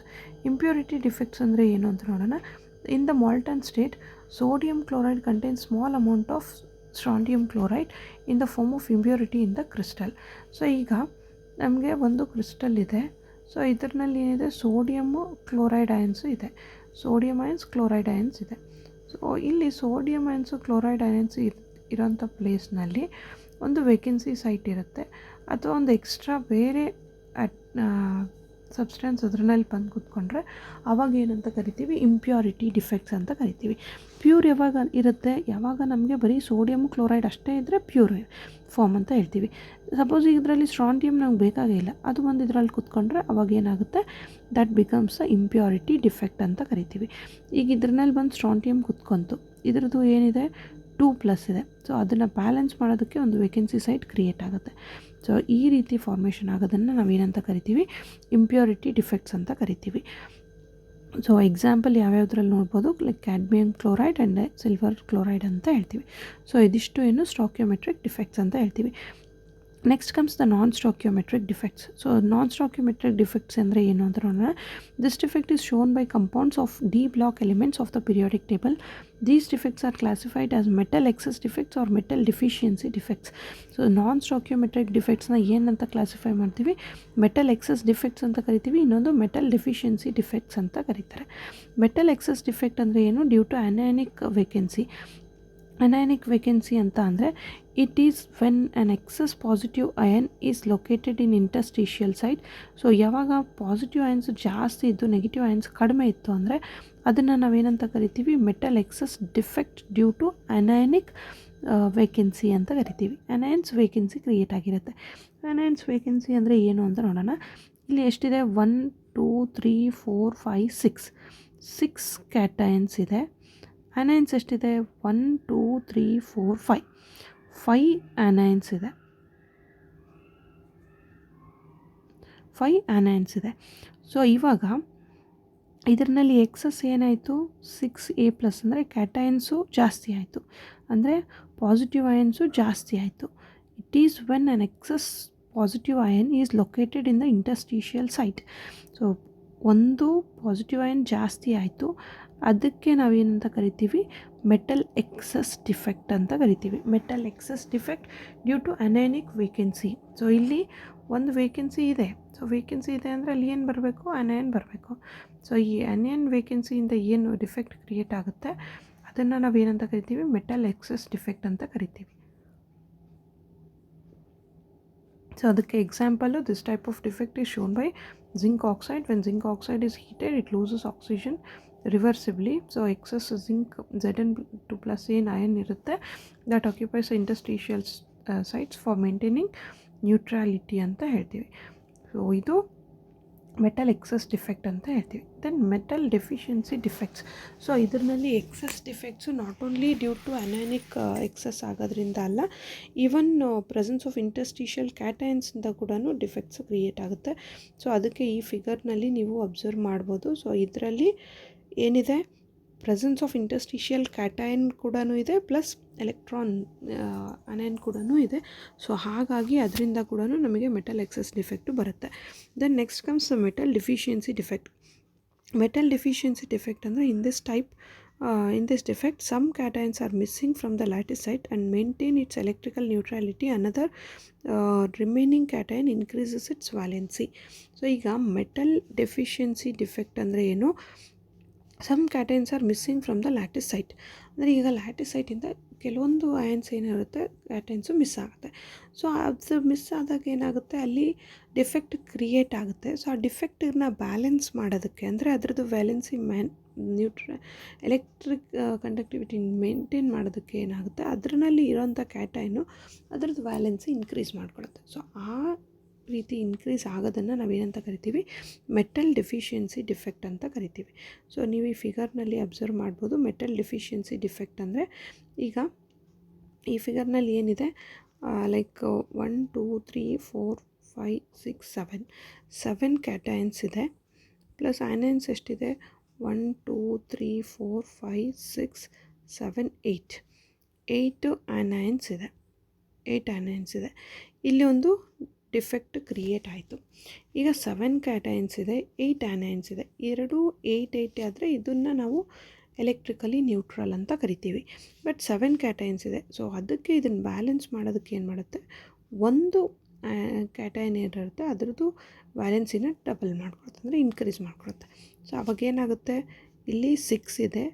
ಇಂಪ್ಯೂರಿಟಿ ಡಿಫೆಕ್ಟ್ಸ್ ಅಂದರೆ ಏನು ಅಂತ ನೋಡೋಣ. In the molten state sodium chloride contains small amount of strontium chloride in the form of impurity in the crystal. So ಈಗ ನಮಗೆ ಒಂದು ಕ್ರಿಸ್ಟಲ್ ಇದೆ. ಸೊ ಇದರಲ್ಲಿ ಏನಿದೆ, ಸೋಡಿಯಮ್ಮು ಕ್ಲೋರೈಡ್ ಅಯನ್ಸು ಇದೆ, ಸೋಡಿಯಂ ಅಯನ್ಸ್, ಕ್ಲೋರೈಡ್ ಅಯನ್ಸ್ ಇದೆ. ಸೊ ಇಲ್ಲಿ ಸೋಡಿಯಂ ಅಯನ್ಸು, ಕ್ಲೋರೈಡ್ ಅಯನ್ಸ್ ಇರೋಂಥ ಪ್ಲೇಸ್ನಲ್ಲಿ ಒಂದು ವೇಕೆನ್ಸಿ ಸೈಟ್ ಇರುತ್ತೆ ಅಥವಾ ಒಂದು ಎಕ್ಸ್ಟ್ರಾ ಬೇರೆ ಸಬ್ಸ್ಟೆನ್ಸ್ ಅದರಲ್ಲಿ ಬಂದು ಕೂತ್ಕೊಂಡ್ರೆ ಅವಾಗ ಏನಂತ ಕರಿತೀವಿ, ಇಂಪ್ಯೂರಿಟಿ ಡಿಫೆಕ್ಟ್ಸ್ ಅಂತ ಕರಿತೀವಿ. ಪ್ಯೂರ್ ಯಾವಾಗ ಇರುತ್ತೆ, ಯಾವಾಗ ನಮಗೆ ಬರೀ ಸೋಡಿಯಮ್ ಕ್ಲೋರೈಡ್ ಅಷ್ಟೇ ಇದ್ದರೆ ಪ್ಯೂರ್ ಫಾರ್ಮ್ ಅಂತ ಹೇಳ್ತೀವಿ. ಸಪೋಸ್ ಇದರಲ್ಲಿ ಸ್ಟ್ರಾಂಟಿಯಮ್ ನಮ್ಗೆ ಬೇಕಾಗೇ ಇಲ್ಲ, ಅದು ಒಂದು ಇದರಲ್ಲಿ ಕೂತ್ಕೊಂಡ್ರೆ ಅವಾಗ ಏನಾಗುತ್ತೆ, that becomes a impurity defect ಅಂತ ಕರಿತೀವಿ. ಈಗ ಇದ್ರಲ್ಲಿ ಬಂದು ಸ್ಟ್ರಾಂಟಿಯಮ್ ಕೂತ್ಕೊಂತು, ಇದ್ರದ್ದು ಏನಿದೆ 2+ ಇದೆ. ಸೊ ಅದನ್ನು ಬ್ಯಾಲೆನ್ಸ್ ಮಾಡೋದಕ್ಕೆ ಒಂದು ವೇಕೆನ್ಸಿ ಸೈಟ್ ಕ್ರಿಯೇಟ್ ಆಗುತ್ತೆ. ಸೊ ಈ ರೀತಿ ಫಾರ್ಮೇಷನ್ ಆಗೋದನ್ನು ನಾವೇನಂತ ಕರಿತೀವಿ, ಇಂಪ್ಯೂರಿಟಿ ಡಿಫೆಕ್ಟ್ಸ್ ಅಂತ ಕರಿತೀವಿ. ಸೊ ಎಕ್ಸಾಂಪಲ್ ಯಾವ್ಯಾವುದ್ರಲ್ಲಿ ನೋಡ್ಬೋದು, like cadmium chloride and silver chloride ಅಂತ ಹೇಳ್ತೀವಿ. ಸೊ ಇದಿಷ್ಟು ಏನು ಸ್ಟಾಕ್ಯೋಮೆಟ್ರಿಕ್ ಡಿಫೆಕ್ಟ್ಸ್ ಅಂತ ಹೇಳ್ತೀವಿ. Next comes the non stoichiometric defects. So non stoichiometric defects ಅಂದರೆ ಏನು ಅಂತ ನೋಡೋಣ. This defect is shown by compounds of d block elements of the periodic table. These defects are classified as metal excess defects or metal deficiency defects. So non stoichiometric ಡಿಫೆಕ್ಟ್ಸ್ನ ಏನಂತ classify ಮಾಡ್ತೀವಿ, metal excess defects ಅಂತ ಕರಿತೀವಿ, ಇನ್ನೊಂದು metal deficiency defects ಅಂತ ಕರೀತಾರೆ. Metal excess defect ಅಂದರೆ ಏನು, due to anionic vacancy. Anionic vacancy ಅಂತ ಅಂದರೆ it is when an excess positive ion is located in interstitial site. So ಯಾವಾಗ ಪಾಸಿಟಿವ್ ಅಯನ್ಸ್ ಜಾಸ್ತಿ ಇದ್ದು ನೆಗೆಟಿವ್ ಅಯನ್ಸ್ ಕಡಿಮೆ ಇತ್ತು ಅಂದರೆ ಅದನ್ನು ನಾವೇನಂತ ಕರಿತೀವಿ, metal excess defect due to anionic vacancy ಅಂತ ಕರಿತೀವಿ. ಅನಯನ್ಸ್ ವೇಕೆನ್ಸಿ ಕ್ರಿಯೇಟ್ ಆಗಿರುತ್ತೆ. ಅನಯನ್ಸ್ ವೇಕೆನ್ಸಿ ಅಂದರೆ ಏನು ಅಂತ ನೋಡೋಣ. ಇಲ್ಲಿ ಎಷ್ಟಿದೆ, 1 2 3 4 5 6 ಕ್ಯಾಟಯನ್ಸ್ ಇದೆ. ಅನಯನ್ಸ್ ಎಷ್ಟಿದೆ, 1 2 3 4 5 ಅನಯನ್ಸ್ ಇದೆ. 5 ಅನಯನ್ಸ್ ಇದೆ. ಸೊ ಇವಾಗ ಇದರಲ್ಲಿ ಎಕ್ಸಸ್ ಏನಾಯಿತು, 6A+ ಅಂದರೆ ಕ್ಯಾಟಯನ್ಸು ಜಾಸ್ತಿ ಆಯಿತು, ಅಂದರೆ ಪಾಸಿಟಿವ್ ಅಯನ್ಸು ಜಾಸ್ತಿ ಆಯಿತು. It is when an excess positive ion is located in the interstitial site. So ಒಂದು ಪಾಸಿಟಿವ್ ಅಯನ್ ಜಾಸ್ತಿ ಆಯಿತು, ಅದಕ್ಕೆ ನಾವೇನಂತ ಕರಿತೀವಿ, ಮೆಟಲ್ ಎಕ್ಸಸ್ ಡಿಫೆಕ್ಟ್ ಅಂತ ಕರಿತೀವಿ. Metal excess defect due to anionic vacancy. So ಇಲ್ಲಿ ಒಂದು ವೇಕೆನ್ಸಿ ಇದೆ. ಸೊ ವೇಕೆನ್ಸಿ ಇದೆ ಅಂದರೆ ಅಲ್ಲಿ ಏನು ಬರಬೇಕು, ಅನಯನ್ ಬರಬೇಕು. ಸೊ ಈ ಅನಯನ್ ವೇಕೆನ್ಸಿಯಿಂದ ಏನು ಡಿಫೆಕ್ಟ್ ಕ್ರಿಯೇಟ್ ಆಗುತ್ತೆ ಅದನ್ನು ನಾವೇನಂತ ಕರಿತೀವಿ, ಮೆಟಲ್ ಎಕ್ಸಸ್ ಡಿಫೆಕ್ಟ್ ಅಂತ ಕರಿತೀವಿ. ಸೊ ಅದಕ್ಕೆ example, this type of defect is shown by zinc oxide. When zinc oxide is heated, it loses oxygen reversibly. So excess zinc Zn2+ ion irutte that occupies the interstitial sites for maintaining neutrality anta ಹೇಳ್ತೀವಿ. So ಇದು metal excess defect ಅಂತ ಹೇಳ್ತೀವಿ. Then metal deficiency defects. So ಇದರಲ್ಲಿ excess defects not only due to anionic excess ಆಗೋದ್ರಿಂದ ಅಲ್ಲ, even presence of interstitial ಕ್ಯಾಟಯನ್ಸಿಂದ ಕೂಡ defects create ಆಗುತ್ತೆ. ಸೊ ಅದಕ್ಕೆ ಈ ಫಿಗರ್ನಲ್ಲಿ ನೀವು ಅಬ್ಸರ್ವ್ ಮಾಡ್ಬೋದು. ಸೊ ಇದರಲ್ಲಿ ಏನಿದೆ, ಪ್ರೆಸೆನ್ಸ್ ಆಫ್ ಇಂಟರ್ಸ್ಟಿಷಿಯಲ್ ಕ್ಯಾಟಯನ್ ಕೂಡ ಇದೆ, ಪ್ಲಸ್ ಎಲೆಕ್ಟ್ರಾನ್ ಅನಯನ್ ಕೂಡ ಇದೆ. ಸೊ ಹಾಗಾಗಿ ಅದರಿಂದ ಕೂಡ ನಮಗೆ ಮೆಟಲ್ ಎಕ್ಸಸ್ ಡಿಫೆಕ್ಟು ಬರುತ್ತೆ. Then next comes the metal deficiency defect. Metal deficiency defect ಅಂದರೆ in this defect some cations are missing from the lattice site and maintain its electrical neutrality. Another remaining cation increases its valency. So ಈಗ metal deficiency defect ಅಂದರೆ ಏನು, some cations are missing from the lattice site. ಅಂದರೆ ಈಗ lattice ಸೈಟಿಂದ ಕೆಲವೊಂದು ions ಏನಿರುತ್ತೆ, cations miss ಆಗುತ್ತೆ. So ಅದು ಮಿಸ್ ಆದಾಗ ಏನಾಗುತ್ತೆ, ಅಲ್ಲಿ ಡಿಫೆಕ್ಟ್ ಕ್ರಿಯೇಟ್ ಆಗುತ್ತೆ. ಸೊ ಆ ಡಿಫೆಕ್ಟನ್ನ ಬ್ಯಾಲೆನ್ಸ್ ಮಾಡೋದಕ್ಕೆ, ಅಂದರೆ ಅದರದ್ದು ವ್ಯಾಲೆನ್ಸಿ ಎಲೆಕ್ಟ್ರಿಕ್ ಕಂಡಕ್ಟಿವಿಟಿ ಮೇಂಟೈನ್ ಮಾಡೋದಕ್ಕೆ ಏನಾಗುತ್ತೆ, ಅದರಲ್ಲಿ ಇರೋಂಥ ಕ್ಯಾಟಯನು ಅದರದ್ದು ವ್ಯಾಲೆನ್ಸಿ ಇನ್ಕ್ರೀಸ್ ಮಾಡ್ಕೊಳುತ್ತೆ. ಸೊ ಆ ರೀತಿ ಇನ್ಕ್ರೀಸ್ ಆಗೋದನ್ನು ನಾವೇನಂತ ಕರಿತೀವಿ, ಮೆಟಲ್ ಡೆಫಿಷಿಯನ್ಸಿ ಡಿಫೆಕ್ಟ್ ಅಂತ ಕರಿತೀವಿ. ಸೊ ನೀವು ಈ ಫಿಗರ್ನಲ್ಲಿ ಅಬ್ಸರ್ವ್ ಮಾಡ್ಬೋದು. ಮೆಟಲ್ ಡೆಫಿಷಿಯನ್ಸಿ ಡಿಫೆಕ್ಟ್ ಅಂದರೆ ಈಗ ಈ ಫಿಗರ್ನಲ್ಲಿ ಏನಿದೆ, ಲೈಕ್ 1 2 3 4 5 6 7 ಕ್ಯಾಟಯನ್ಸ್ ಇದೆ, ಪ್ಲಸ್ ಅನಯನ್ಸ್ ಎಷ್ಟಿದೆ, 1 2 3 4 5 6 7 8 ಅನಯನ್ಸ್ ಇದೆ. 8 ಅನಯನ್ಸ್ ಇದೆ. ಇಲ್ಲಿ ಒಂದು ಡಿಫೆಕ್ಟ್ ಕ್ರಿಯೇಟ್ ಆಯಿತು. ಈಗ 7 ಕ್ಯಾಟಯನ್ಸ್ ಇದೆ, 8 ಅನಯನ್ಸ್ ಇದೆ. ಎರಡೂ 8 ಆದರೆ ಇದನ್ನು ನಾವು ಎಲೆಕ್ಟ್ರಿಕಲಿ ನ್ಯೂಟ್ರಲ್ ಅಂತ ಕರಿತೀವಿ. ಬಟ್ 7 ಕ್ಯಾಟಯನ್ಸ್ ಇದೆ. ಸೊ ಅದಕ್ಕೆ ಇದನ್ನು ಬ್ಯಾಲೆನ್ಸ್ ಮಾಡೋದಕ್ಕೆ ಏನು ಮಾಡುತ್ತೆ, ಒಂದು ಕ್ಯಾಟಯನ್ ಏನಿರುತ್ತೆ ಅದರದ್ದು ವ್ಯಾಲೆನ್ಸಿನ ಡಬಲ್ ಮಾಡ್ಕೊಳುತ್ತೆ, ಅಂದರೆ ಇನ್ಕ್ರೀಸ್ ಮಾಡ್ಕೊಳುತ್ತೆ. ಸೊ ಅವಾಗ ಏನಾಗುತ್ತೆ, ಇಲ್ಲಿ 6 ಇದೆ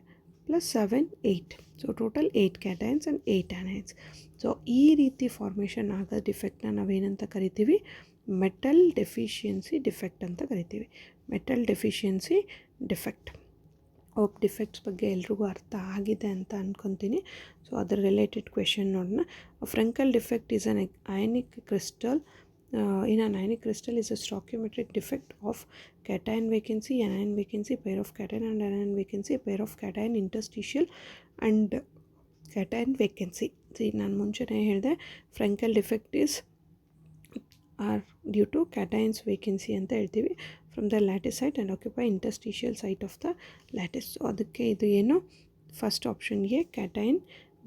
plus 7 8. So total 8 cations and 8 anions. So ಈ ರೀತಿ ಫಾರ್ಮೇಷನ್ ಆಗೋ ಡಿಫೆಕ್ಟ್ನ ನಾವೇನಂತ ಕರಿತೀವಿ, ಮೆಟಲ್ ಡೆಫಿಷಿಯನ್ಸಿ ಡಿಫೆಕ್ಟ್ ಅಂತ ಕರಿತೀವಿ. Metal deficiency defect. Hope defects ಬಗ್ಗೆ ಎಲ್ರಿಗೂ ಅರ್ಥ ಆಗಿದೆ ಅಂತ ಅಂದ್ಕೊತೀನಿ. ಸೊ ಅದರ ರಿಲೇಟೆಡ್ ಕ್ವೆಶನ್ ನೋಡೋಣ. Frenkel defect is an ionic crystal. In an ionic crystal is a stoichiometric defect of cation vacancy, anion vacancy, pair of cation and anion vacancy, pair of cation interstitial and cation vacancy. See, ನಾನು ಮುಂಚೆನೇ ಹೇಳಿದೆ Frenkel defect are due to cations vacancy ಅಂತ ಹೇಳ್ತೀವಿ from the lattice site and occupy interstitial site of the lattice. So ಅದಕ್ಕೆ ಇದು ಏನು first ಆಪ್ಷನ್ಗೆ cation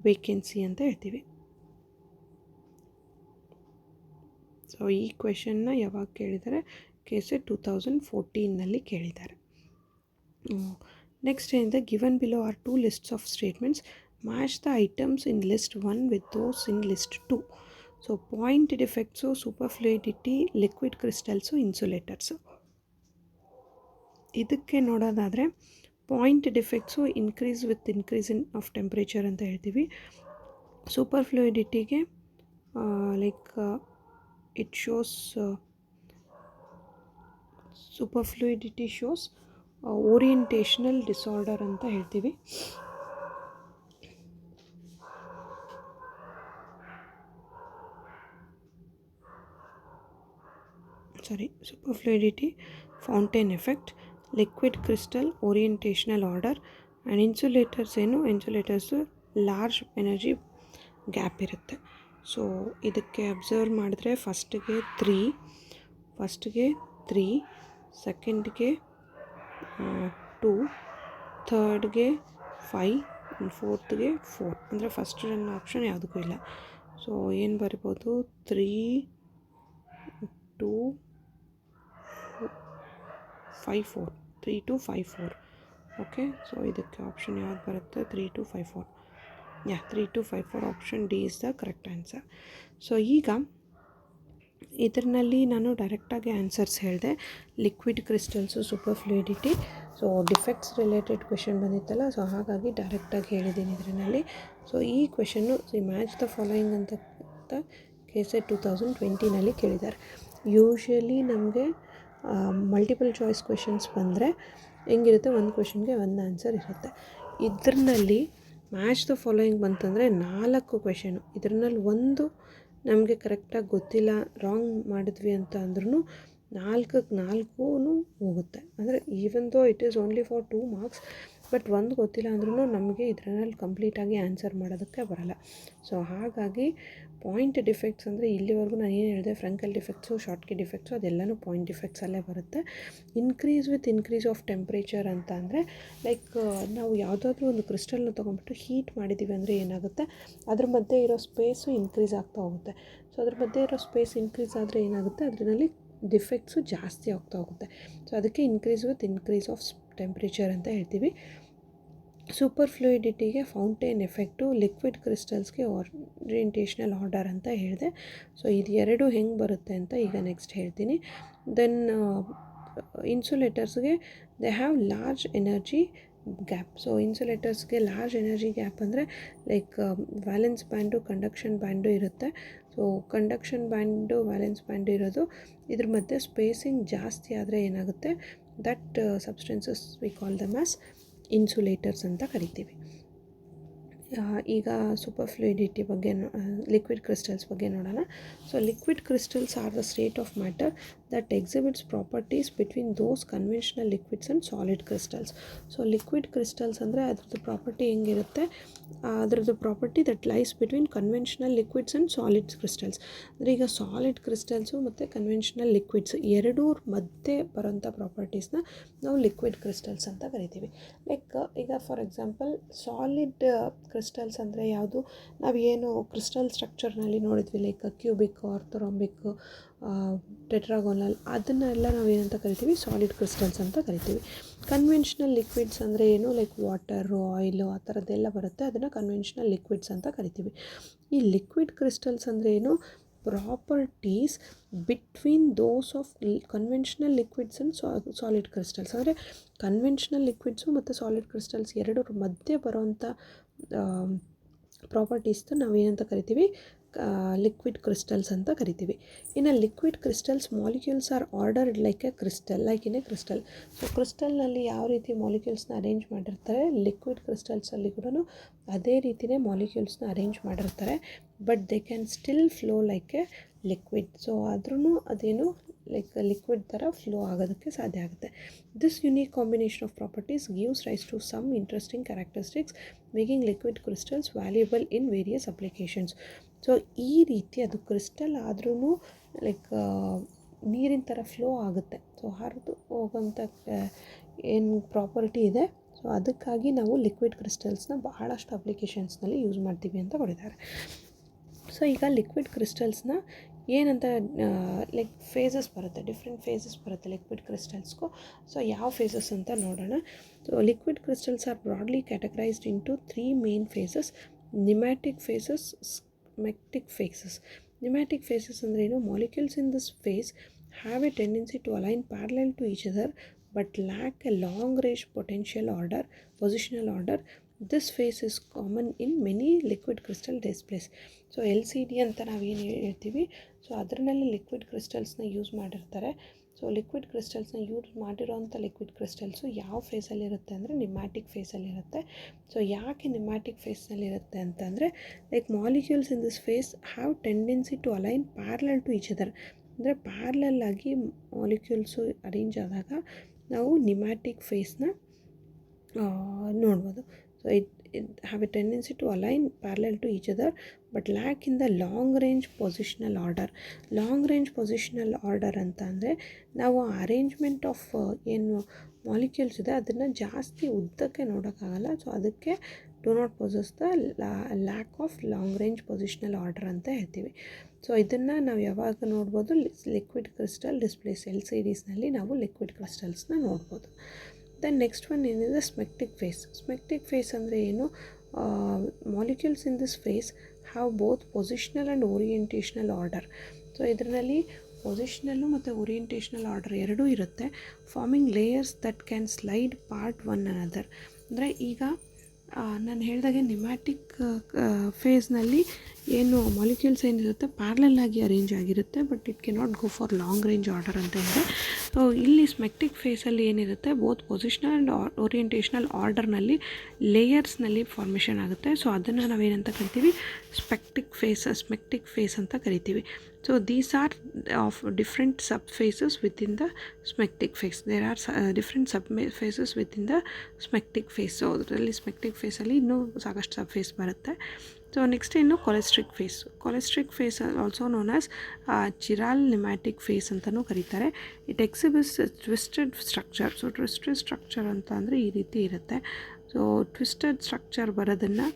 vacancy ಅಂತ ಹೇಳ್ತೀವಿ. ಸೊ ಈ ಕ್ವೆಶನ್ನ ಯಾವಾಗ ಕೇಳಿದ್ದಾರೆ? KSET 2014ನಲ್ಲಿ ಕೇಳಿದ್ದಾರೆ. ನೆಕ್ಸ್ಟ್ ಏನಿದೆ, given below are 2 lists of statements, match the items in list 1 with those in list 2. So point defects, superfluidity, liquid crystals, insulators. ಇದಕ್ಕೆ ನೋಡೋದಾದರೆ point defects increase with increase of temperature ಅಂತ ಹೇಳ್ತೀವಿ. Super ಫ್ಲೂಯಿಡಿಟಿಗೆ like it shows superfluidity shows orientational disorder ಅಂತ ಹೇಳ್ತೀವಿ. Superfluidity, fountain effect, liquid crystal, orientational order, and insulators ಏನು, ಇನ್ಸುಲೇಟರ್ಸು large energy gap ಇರುತ್ತೆ. So ಇದಕ್ಕೆ ಅಬ್ಸರ್ವ್ ಮಾಡಿದ್ರೆ ಫಸ್ಟ್ಗೆ 3, ಸೆಕೆಂಡ್ಗೆ 2, ಥರ್ಡ್ಗೆ 5 ಆ್ಯಂಡ್ ಫೋರ್ತ್ಗೆ 4. ಅಂದರೆ ಫಸ್ಟ್ ರನ್ ಆಪ್ಷನ್ ಯಾವುದಕ್ಕೂ ಇಲ್ಲ. ಸೊ ಏನು ಬರಿಬೋದು? 3, 2, 5, 4. 3, 2, 5, 4. ಓಕೆ, ಸೊ ಇದಕ್ಕೆ ಆಪ್ಷನ್ ಯಾವ್ದು ಬರುತ್ತೆ? 3, 2, 5, 4. 3, 2, 5, 4 option D is the correct answer. So ಈಗ ಇದರಲ್ಲಿ ನಾನು ಡೈರೆಕ್ಟಾಗಿ ಆನ್ಸರ್ಸ್ ಹೇಳಿದೆ. Liquid crystals, super ಫ್ಲೂಯಿಡಿಟಿ. So defects related question ಬಂದಿತ್ತಲ್ಲ, ಸೊ ಹಾಗಾಗಿ ಡೈರೆಕ್ಟಾಗಿ ಹೇಳಿದ್ದೀನಿ ಇದರಲ್ಲಿ. ಸೊ ಈ ಕ್ವೆಶನ್ನು ಮ್ಯಾಚ್ ದ ಫಾಲೋಯಿಂಗ್ ಅಂತ KSET 2020ನಲ್ಲಿ ಕೇಳಿದ್ದಾರೆ. ಯೂಶ್ವಲಿ ನಮಗೆ ಮಲ್ಟಿಪಲ್ ಚಾಯ್ಸ್ ಕ್ವೆಶನ್ಸ್ ಬಂದರೆ ಹೆಂಗಿರುತ್ತೆ, ಒಂದು ಕ್ವೆಶನ್ಗೆ ಒಂದು ಆನ್ಸರ್ ಇರುತ್ತೆ. ಇದರಲ್ಲಿ ಮ್ಯಾಚ್ ದ ಫಾಲೋಯಿಂಗ್ ಬಂತಂದರೆ 4 ಕ್ವೆಶನು. ಇದರಲ್ಲಿ ಒಂದು ನಮಗೆ ಕರೆಕ್ಟಾಗಿ ಗೊತ್ತಿಲ್ಲ, ರಾಂಗ್ ಮಾಡಿದ್ವಿ ಅಂತ ಅಂದ್ರೂ 4 ಹೋಗುತ್ತೆ. ಅಂದರೆ even though it is only for 2 marks, but ಒಂದು ಗೊತ್ತಿಲ್ಲ ಅಂದ್ರೂ ನಮಗೆ ಇದರಲ್ಲಿ ಕಂಪ್ಲೀಟಾಗಿ ಆನ್ಸರ್ ಮಾಡೋದಕ್ಕೆ ಬರೋಲ್ಲ. ಸೊ ಹಾಗಾಗಿ ಪಾಯಿಂಟ್ ಡಿಫೆಕ್ಟ್ಸ್ ಅಂದರೆ ಇಲ್ಲಿವರೆಗೂ ನಾನು ಏನು ಹೇಳಿದೆ, ಫ್ರಂಕಲ್ ಡಿಫೆಕ್ಟ್ಸು, ಶಾರ್ಟ್ಕಿ ಡಿಫೆಕ್ಟ್ಸು ಅದೆಲ್ಲನೂ ಪಾಯಿಂಟ್ ಡಿಫೆಕ್ಟ್ಸಲ್ಲೇ ಬರುತ್ತೆ. Increase with increase of temperature ಅಂತ ಅಂದರೆ ಲೈಕ್ ನಾವು ಯಾವುದಾದ್ರೂ ಒಂದು ಕ್ರಿಸ್ಟಲ್ನ ತೊಗೊಂಡ್ಬಿಟ್ಟು ಹೀಟ್ ಮಾಡಿದ್ದೀವಿ ಅಂದರೆ ಏನಾಗುತ್ತೆ, ಅದ್ರ ಮಧ್ಯೆ ಇರೋ ಸ್ಪೇಸು ಇನ್ಕ್ರೀಸ್ ಆಗ್ತಾ ಹೋಗುತ್ತೆ. ಸೊ ಅದ್ರ ಮಧ್ಯೆ ಇರೋ ಸ್ಪೇಸ್ ಇನ್ಕ್ರೀಸ್ ಆದರೆ ಏನಾಗುತ್ತೆ, ಅದರಲ್ಲಿ ಡಿಫೆಕ್ಟ್ಸು ಜಾಸ್ತಿ ಆಗ್ತಾ ಹೋಗುತ್ತೆ. ಸೊ ಅದಕ್ಕೆ increase with increase of temperature ಅಂತ ಹೇಳ್ತೀವಿ. ಸೂಪರ್ ಫ್ಲೂಯಿಡಿಟಿಗೆ ಫೌಂಟೇನ್ ಎಫೆಕ್ಟು, ಲಿಕ್ವಿಡ್ ಕ್ರಿಸ್ಟಲ್ಸ್ಗೆ ಓರಿಯೆಂಟೇಷನಲ್ ಆರ್ಡರ್ ಅಂತ ಹೇಳಿದೆ. ಸೊ ಇದು ಎರಡು ಹೆಂಗೆ ಬರುತ್ತೆ ಅಂತ ಈಗ ನೆಕ್ಸ್ಟ್ ಹೇಳ್ತೀನಿ. ದೆನ್ ಇನ್ಸುಲೇಟರ್ಸ್ಗೆ they have large energy gap. So ಇನ್ಸುಲೇಟರ್ಸ್ಗೆ ಲಾರ್ಜ್ ಎನರ್ಜಿ ಗ್ಯಾಪ್ ಅಂದರೆ like valence band, conduction band ಇರುತ್ತೆ. So conduction band, valence band ಇರೋದು, ಇದ್ರ ಮಧ್ಯೆ ಸ್ಪೇಸಿಂಗ್ ಜಾಸ್ತಿ ಆದರೆ ಏನಾಗುತ್ತೆ, that substances we call them as insulators ಅಂತ ಕರಿತೀವಿ. ಈಗ ಸೂಪರ್ ಫ್ಲೂಯಿಡಿಟಿ ಬಗ್ಗೆ, ಲಿಕ್ವಿಡ್ ಕ್ರಿಸ್ಟಲ್ಸ್ ಬಗ್ಗೆ ನೋಡೋಣ. So liquid crystals are the state of matter that exhibits properties between those conventional liquids and solid crystals. So liquid crystals ಅಂದರೆ ಅದ್ರದ್ದು property ಹೆಂಗಿರುತ್ತೆ, ಅದರದ್ದು property that lies between conventional liquids and solid crystals. ಅಂದರೆ ಈಗ solid crystals ಮತ್ತು conventional liquids ಎರಡೂ ಮಧ್ಯೆ ಬರೋಂಥ ಪ್ರಾಪರ್ಟೀಸ್ನ ನಾವು ಲಿಕ್ವಿಡ್ ಕ್ರಿಸ್ಟಲ್ಸ್ ಅಂತ ಕರಿತೀವಿ. ಲೈಕ್ ಈಗ ಫಾರ್ ಎಕ್ಸಾಂಪಲ್ ಸಾಲಿಡ್ ಕ್ರಿಸ್ಟಲ್ಸ್ ಅಂದರೆ ಯಾವುದು, ನಾವು ಏನು ಕ್ರಿಸ್ಟಲ್ ಸ್ಟ್ರಕ್ಚರ್ನಲ್ಲಿ ನೋಡಿದ್ವಿ, ಲೈಕ್ ಕ್ಯೂಬಿಕ್, ಆರ್ಥೊರೊಂಬಿಕ್, ಟೆಟ್ರಾಗೋನಲ್, ಅದನ್ನೆಲ್ಲ ನಾವು ಏನಂತ ಕರಿತೀವಿ, ಸಾಲಿಡ್ ಕ್ರಿಸ್ಟಲ್ಸ್ ಅಂತ ಕರಿತೀವಿ. ಕನ್ವೆನ್ಷನಲ್ ಲಿಕ್ವಿಡ್ಸ್ ಅಂದರೆ ಏನು, ಲೈಕ್ ವಾಟರು, ಆಯಿಲು, ಆ ಥರದ್ದೆಲ್ಲ ಬರುತ್ತೆ, ಅದನ್ನು ಕನ್ವೆನ್ಷನಲ್ ಲಿಕ್ವಿಡ್ಸ್ ಅಂತ ಕರಿತೀವಿ. ಈ ಲಿಕ್ವಿಡ್ ಕ್ರಿಸ್ಟಲ್ಸ್ ಅಂದರೆ ಏನು, properties between those of conventional liquids and solid crystals. ಅಂದರೆ ಕನ್ವೆನ್ಷನಲ್ ಲಿಕ್ವಿಡ್ಸು ಮತ್ತು ಸಾಲಿಡ್ ಕ್ರಿಸ್ಟಲ್ಸ್ ಎರಡರ ಮಧ್ಯೆ ಬರೋವಂಥ ಪ್ರಾಪರ್ಟೀಸ್ನ ನಾವೇನಂತ ಕರಿತೀವಿ, ಲಿಕ್ವಿಡ್ ಕ್ರಿಸ್ಟಲ್ಸ್ ಅಂತ ಕರಿತೀವಿ. ಇನ್ನು liquid crystals molecules are ordered like in a crystal. So ಕ್ರಿಸ್ಟಲ್ನಲ್ಲಿ ಯಾವ ರೀತಿ ಮಾಲಿಕ್ಯೂಲ್ಸ್ನ ಅರೇಂಜ್ ಮಾಡಿರ್ತಾರೆ, ಲಿಕ್ವಿಡ್ ಕ್ರಿಸ್ಟಲ್ಸಲ್ಲಿ ಕೂಡ ಅದೇ ರೀತಿಯೇ ಮಾಲಿಕ್ಯೂಲ್ಸ್ನ ಅರೇಂಜ್ ಮಾಡಿರ್ತಾರೆ. But they can still flow like a liquid. So ಆದ್ರೂ ಅದೇನು ಲಿಕ್ವಿಡ್ ಥರ ಫ್ಲೋ ಆಗೋದಕ್ಕೆ ಸಾಧ್ಯ ಆಗುತ್ತೆ. This unique combination of properties gives rise to some interesting characteristics making liquid crystals valuable in various applications. So ಈ ರೀತಿ ಅದು ಕ್ರಿಸ್ಟಲ್ ಆದ್ರೂ ನೀರಿನ ಥರ ಫ್ಲೋ ಆಗುತ್ತೆ. ಸೊ ಹರಿದು ಹೋಗೋಂಥ ಏನು ಪ್ರಾಪರ್ಟಿ ಇದೆ, ಸೊ ಅದಕ್ಕಾಗಿ ನಾವು ಲಿಕ್ವಿಡ್ ಕ್ರಿಸ್ಟಲ್ಸ್ನ ಬಹಳಷ್ಟು ಅಪ್ಲಿಕೇಶನ್ಸ್ನಲ್ಲಿ ಯೂಸ್ ಮಾಡ್ತೀವಿ ಅಂತ ಕೊಟ್ಟಿದ್ದಾರೆ. ಸೊ ಈಗ ಲಿಕ್ವಿಡ್ ಕ್ರಿಸ್ಟಲ್ಸ್ನ ಏನಂತ ಫೇಸಸ್ ಬರುತ್ತೆ, ಡಿಫ್ರೆಂಟ್ ಫೇಸಸ್ ಬರುತ್ತೆ ಲಿಕ್ವಿಡ್ ಕ್ರಿಸ್ಟಲ್ಸ್ಗೂ. ಸೊ ಯಾವ ಫೇಸಸ್ ಅಂತ ನೋಡೋಣ. So liquid crystals are broadly categorised into 3 main phases: nematic phases, smectic phases. Nematic phases ಅಂದರೆ ಏನು? Molecules in this phase have a tendency to align parallel to each other but lack a long range positional order. This phase is common in many liquid crystal displays. So LCD ಅಂತ ನಾವೇನು ಹೇಳ್ತೀವಿ, so ಅದರಲ್ಲಿ liquid ಕ್ರಿಸ್ಟಲ್ಸ್ನ use ಮಾಡಿರ್ತಾರೆ. So liquid ಕ್ರಿಸ್ಟಲ್ಸ್ನ use ಮಾಡಿರೋಂಥ liquid crystals ಯಾವ ಫೇಸಲ್ಲಿರುತ್ತೆ ಅಂದರೆ ನಿಮ್ಯಾಟಿಕ್ ಫೇಸಲ್ಲಿರುತ್ತೆ. So ಯಾಕೆ nematic ಫೇಸ್ನಲ್ಲಿರುತ್ತೆ ಅಂತಂದರೆ molecules in this phase have tendency to align parallel to each other. ಅಂದರೆ ಪ್ಯಾರಲಲ್ ಆಗಿ ಮಾಲಿಕ್ಯೂಲ್ಸು ಅರೇಂಜ್ ಆದಾಗ ನಾವು ನಿಮ್ಯಾಟಿಕ್ ಫೇಸ್ನ ನೋಡ್ಬೋದು. So it have a tendency to align parallel to each other but lack in the long range positional order. Long range positional order ಅಂತ ಅಂದರೆ ನಾವು arrangement of ಏನು molecules ಇದೆ ಅದನ್ನು ಜಾಸ್ತಿ ಉದ್ದಕ್ಕೆ ನೋಡೋಕ್ಕಾಗಲ್ಲ. ಸೊ ಅದಕ್ಕೆ do not possess the lack of long range positional order ಅಂತ ಹೇಳ್ತೀವಿ. ಸೊ ಇದನ್ನು ನಾವು ಯಾವಾಗ ನೋಡ್ಬೋದು? ಲಿಕ್ವಿಡ್ ಕ್ರಿಸ್ಟಲ್ ಡಿಸ್ಪ್ಲೇಸ್ LCDsನಲ್ಲಿ ನಾವು ಲಿಕ್ವಿಡ್ ಕ್ರಿಸ್ಟಲ್ಸ್ನ ನೋಡ್ಬೋದು. ದೆನ್ ನೆಕ್ಸ್ಟ್ ಒನ್ ಏನಿದೆ? ಸ್ಮೆಕ್ಟಿಕ್ ಫೇಸ್. ಸ್ಮೆಕ್ಟಿಕ್ ಫೇಸ್ ಅಂದರೆ ಏನು? Molecules in this phase have both positional and orientational order. So ಇದರಲ್ಲಿ ಪೊಸಿಷನಲ್ಲು ಮತ್ತು ಓರಿಯೆಂಟೇಷನಲ್ ಆರ್ಡರ್ ಎರಡೂ ಇರುತ್ತೆ. Forming layers that can slide past one another. ಅಂದರೆ ಈಗ ನಾನು ಹೇಳಿದಾಗೆ ನಿಮ್ಯಾಟಿಕ್ ಫೇಸ್ನಲ್ಲಿ ಏನು ಮಾಲಿಕ್ಯೂಲ್ಸ್ ಏನಿರುತ್ತೆ ಪ್ಯಾರಲಲ್ ಆಗಿ ಅರೇಂಜ್ ಆಗಿರುತ್ತೆ, but it can not go for long range order ಅಂತ ಹೇಳಿದೆ. ಸೊ ಇಲ್ಲಿ ಸ್ಮೆಕ್ಟಿಕ್ ಫೇಸಲ್ಲಿ ಏನಿರುತ್ತೆ ಬೋತ್ ಪೊಸಿಷನಲ್ ಆ್ಯಂಡ್ ಓರಿಯೆಂಟೇಷನಲ್ ಆರ್ಡರ್ನಲ್ಲಿ ಲೇಯರ್ಸ್ನಲ್ಲಿ ಫಾರ್ಮೇಷನ್ ಆಗುತ್ತೆ. ಸೊ ಅದನ್ನು ನಾವೇನಂತ ಕರಿತೀವಿ? ಸ್ಮೆಕ್ಟಿಕ್ ಫೇಸ್ ಅಂತ ಕರಿತೀವಿ. So these are of different subphases within the smectic phase. There are different subphases within the smectic phase. So ಅದರಲ್ಲಿ ಸ್ಮೆಕ್ಟಿಕ್ ಫೇಸಲ್ಲಿ ಇನ್ನೂ ಸಾಕಷ್ಟು ಸಬ್ಫೇಸ್ ಬರುತ್ತೆ. ಸೊ ನೆಕ್ಸ್ಟ್ ಇನ್ನು cholesteric phase. Cholesteric phase also known as chiral nematic phase ಅಂತಲೂ ಕರೀತಾರೆ. It exhibits twisted structure. So twisted structure ಅಂತ ಅಂದರೆ ಈ ರೀತಿ ಇರುತ್ತೆ. ಸೊ ಟ್ವಿಸ್ಟೆಡ್ ಸ್ಟ್ರಕ್ಚರ್ ಬರೋದನ್ನು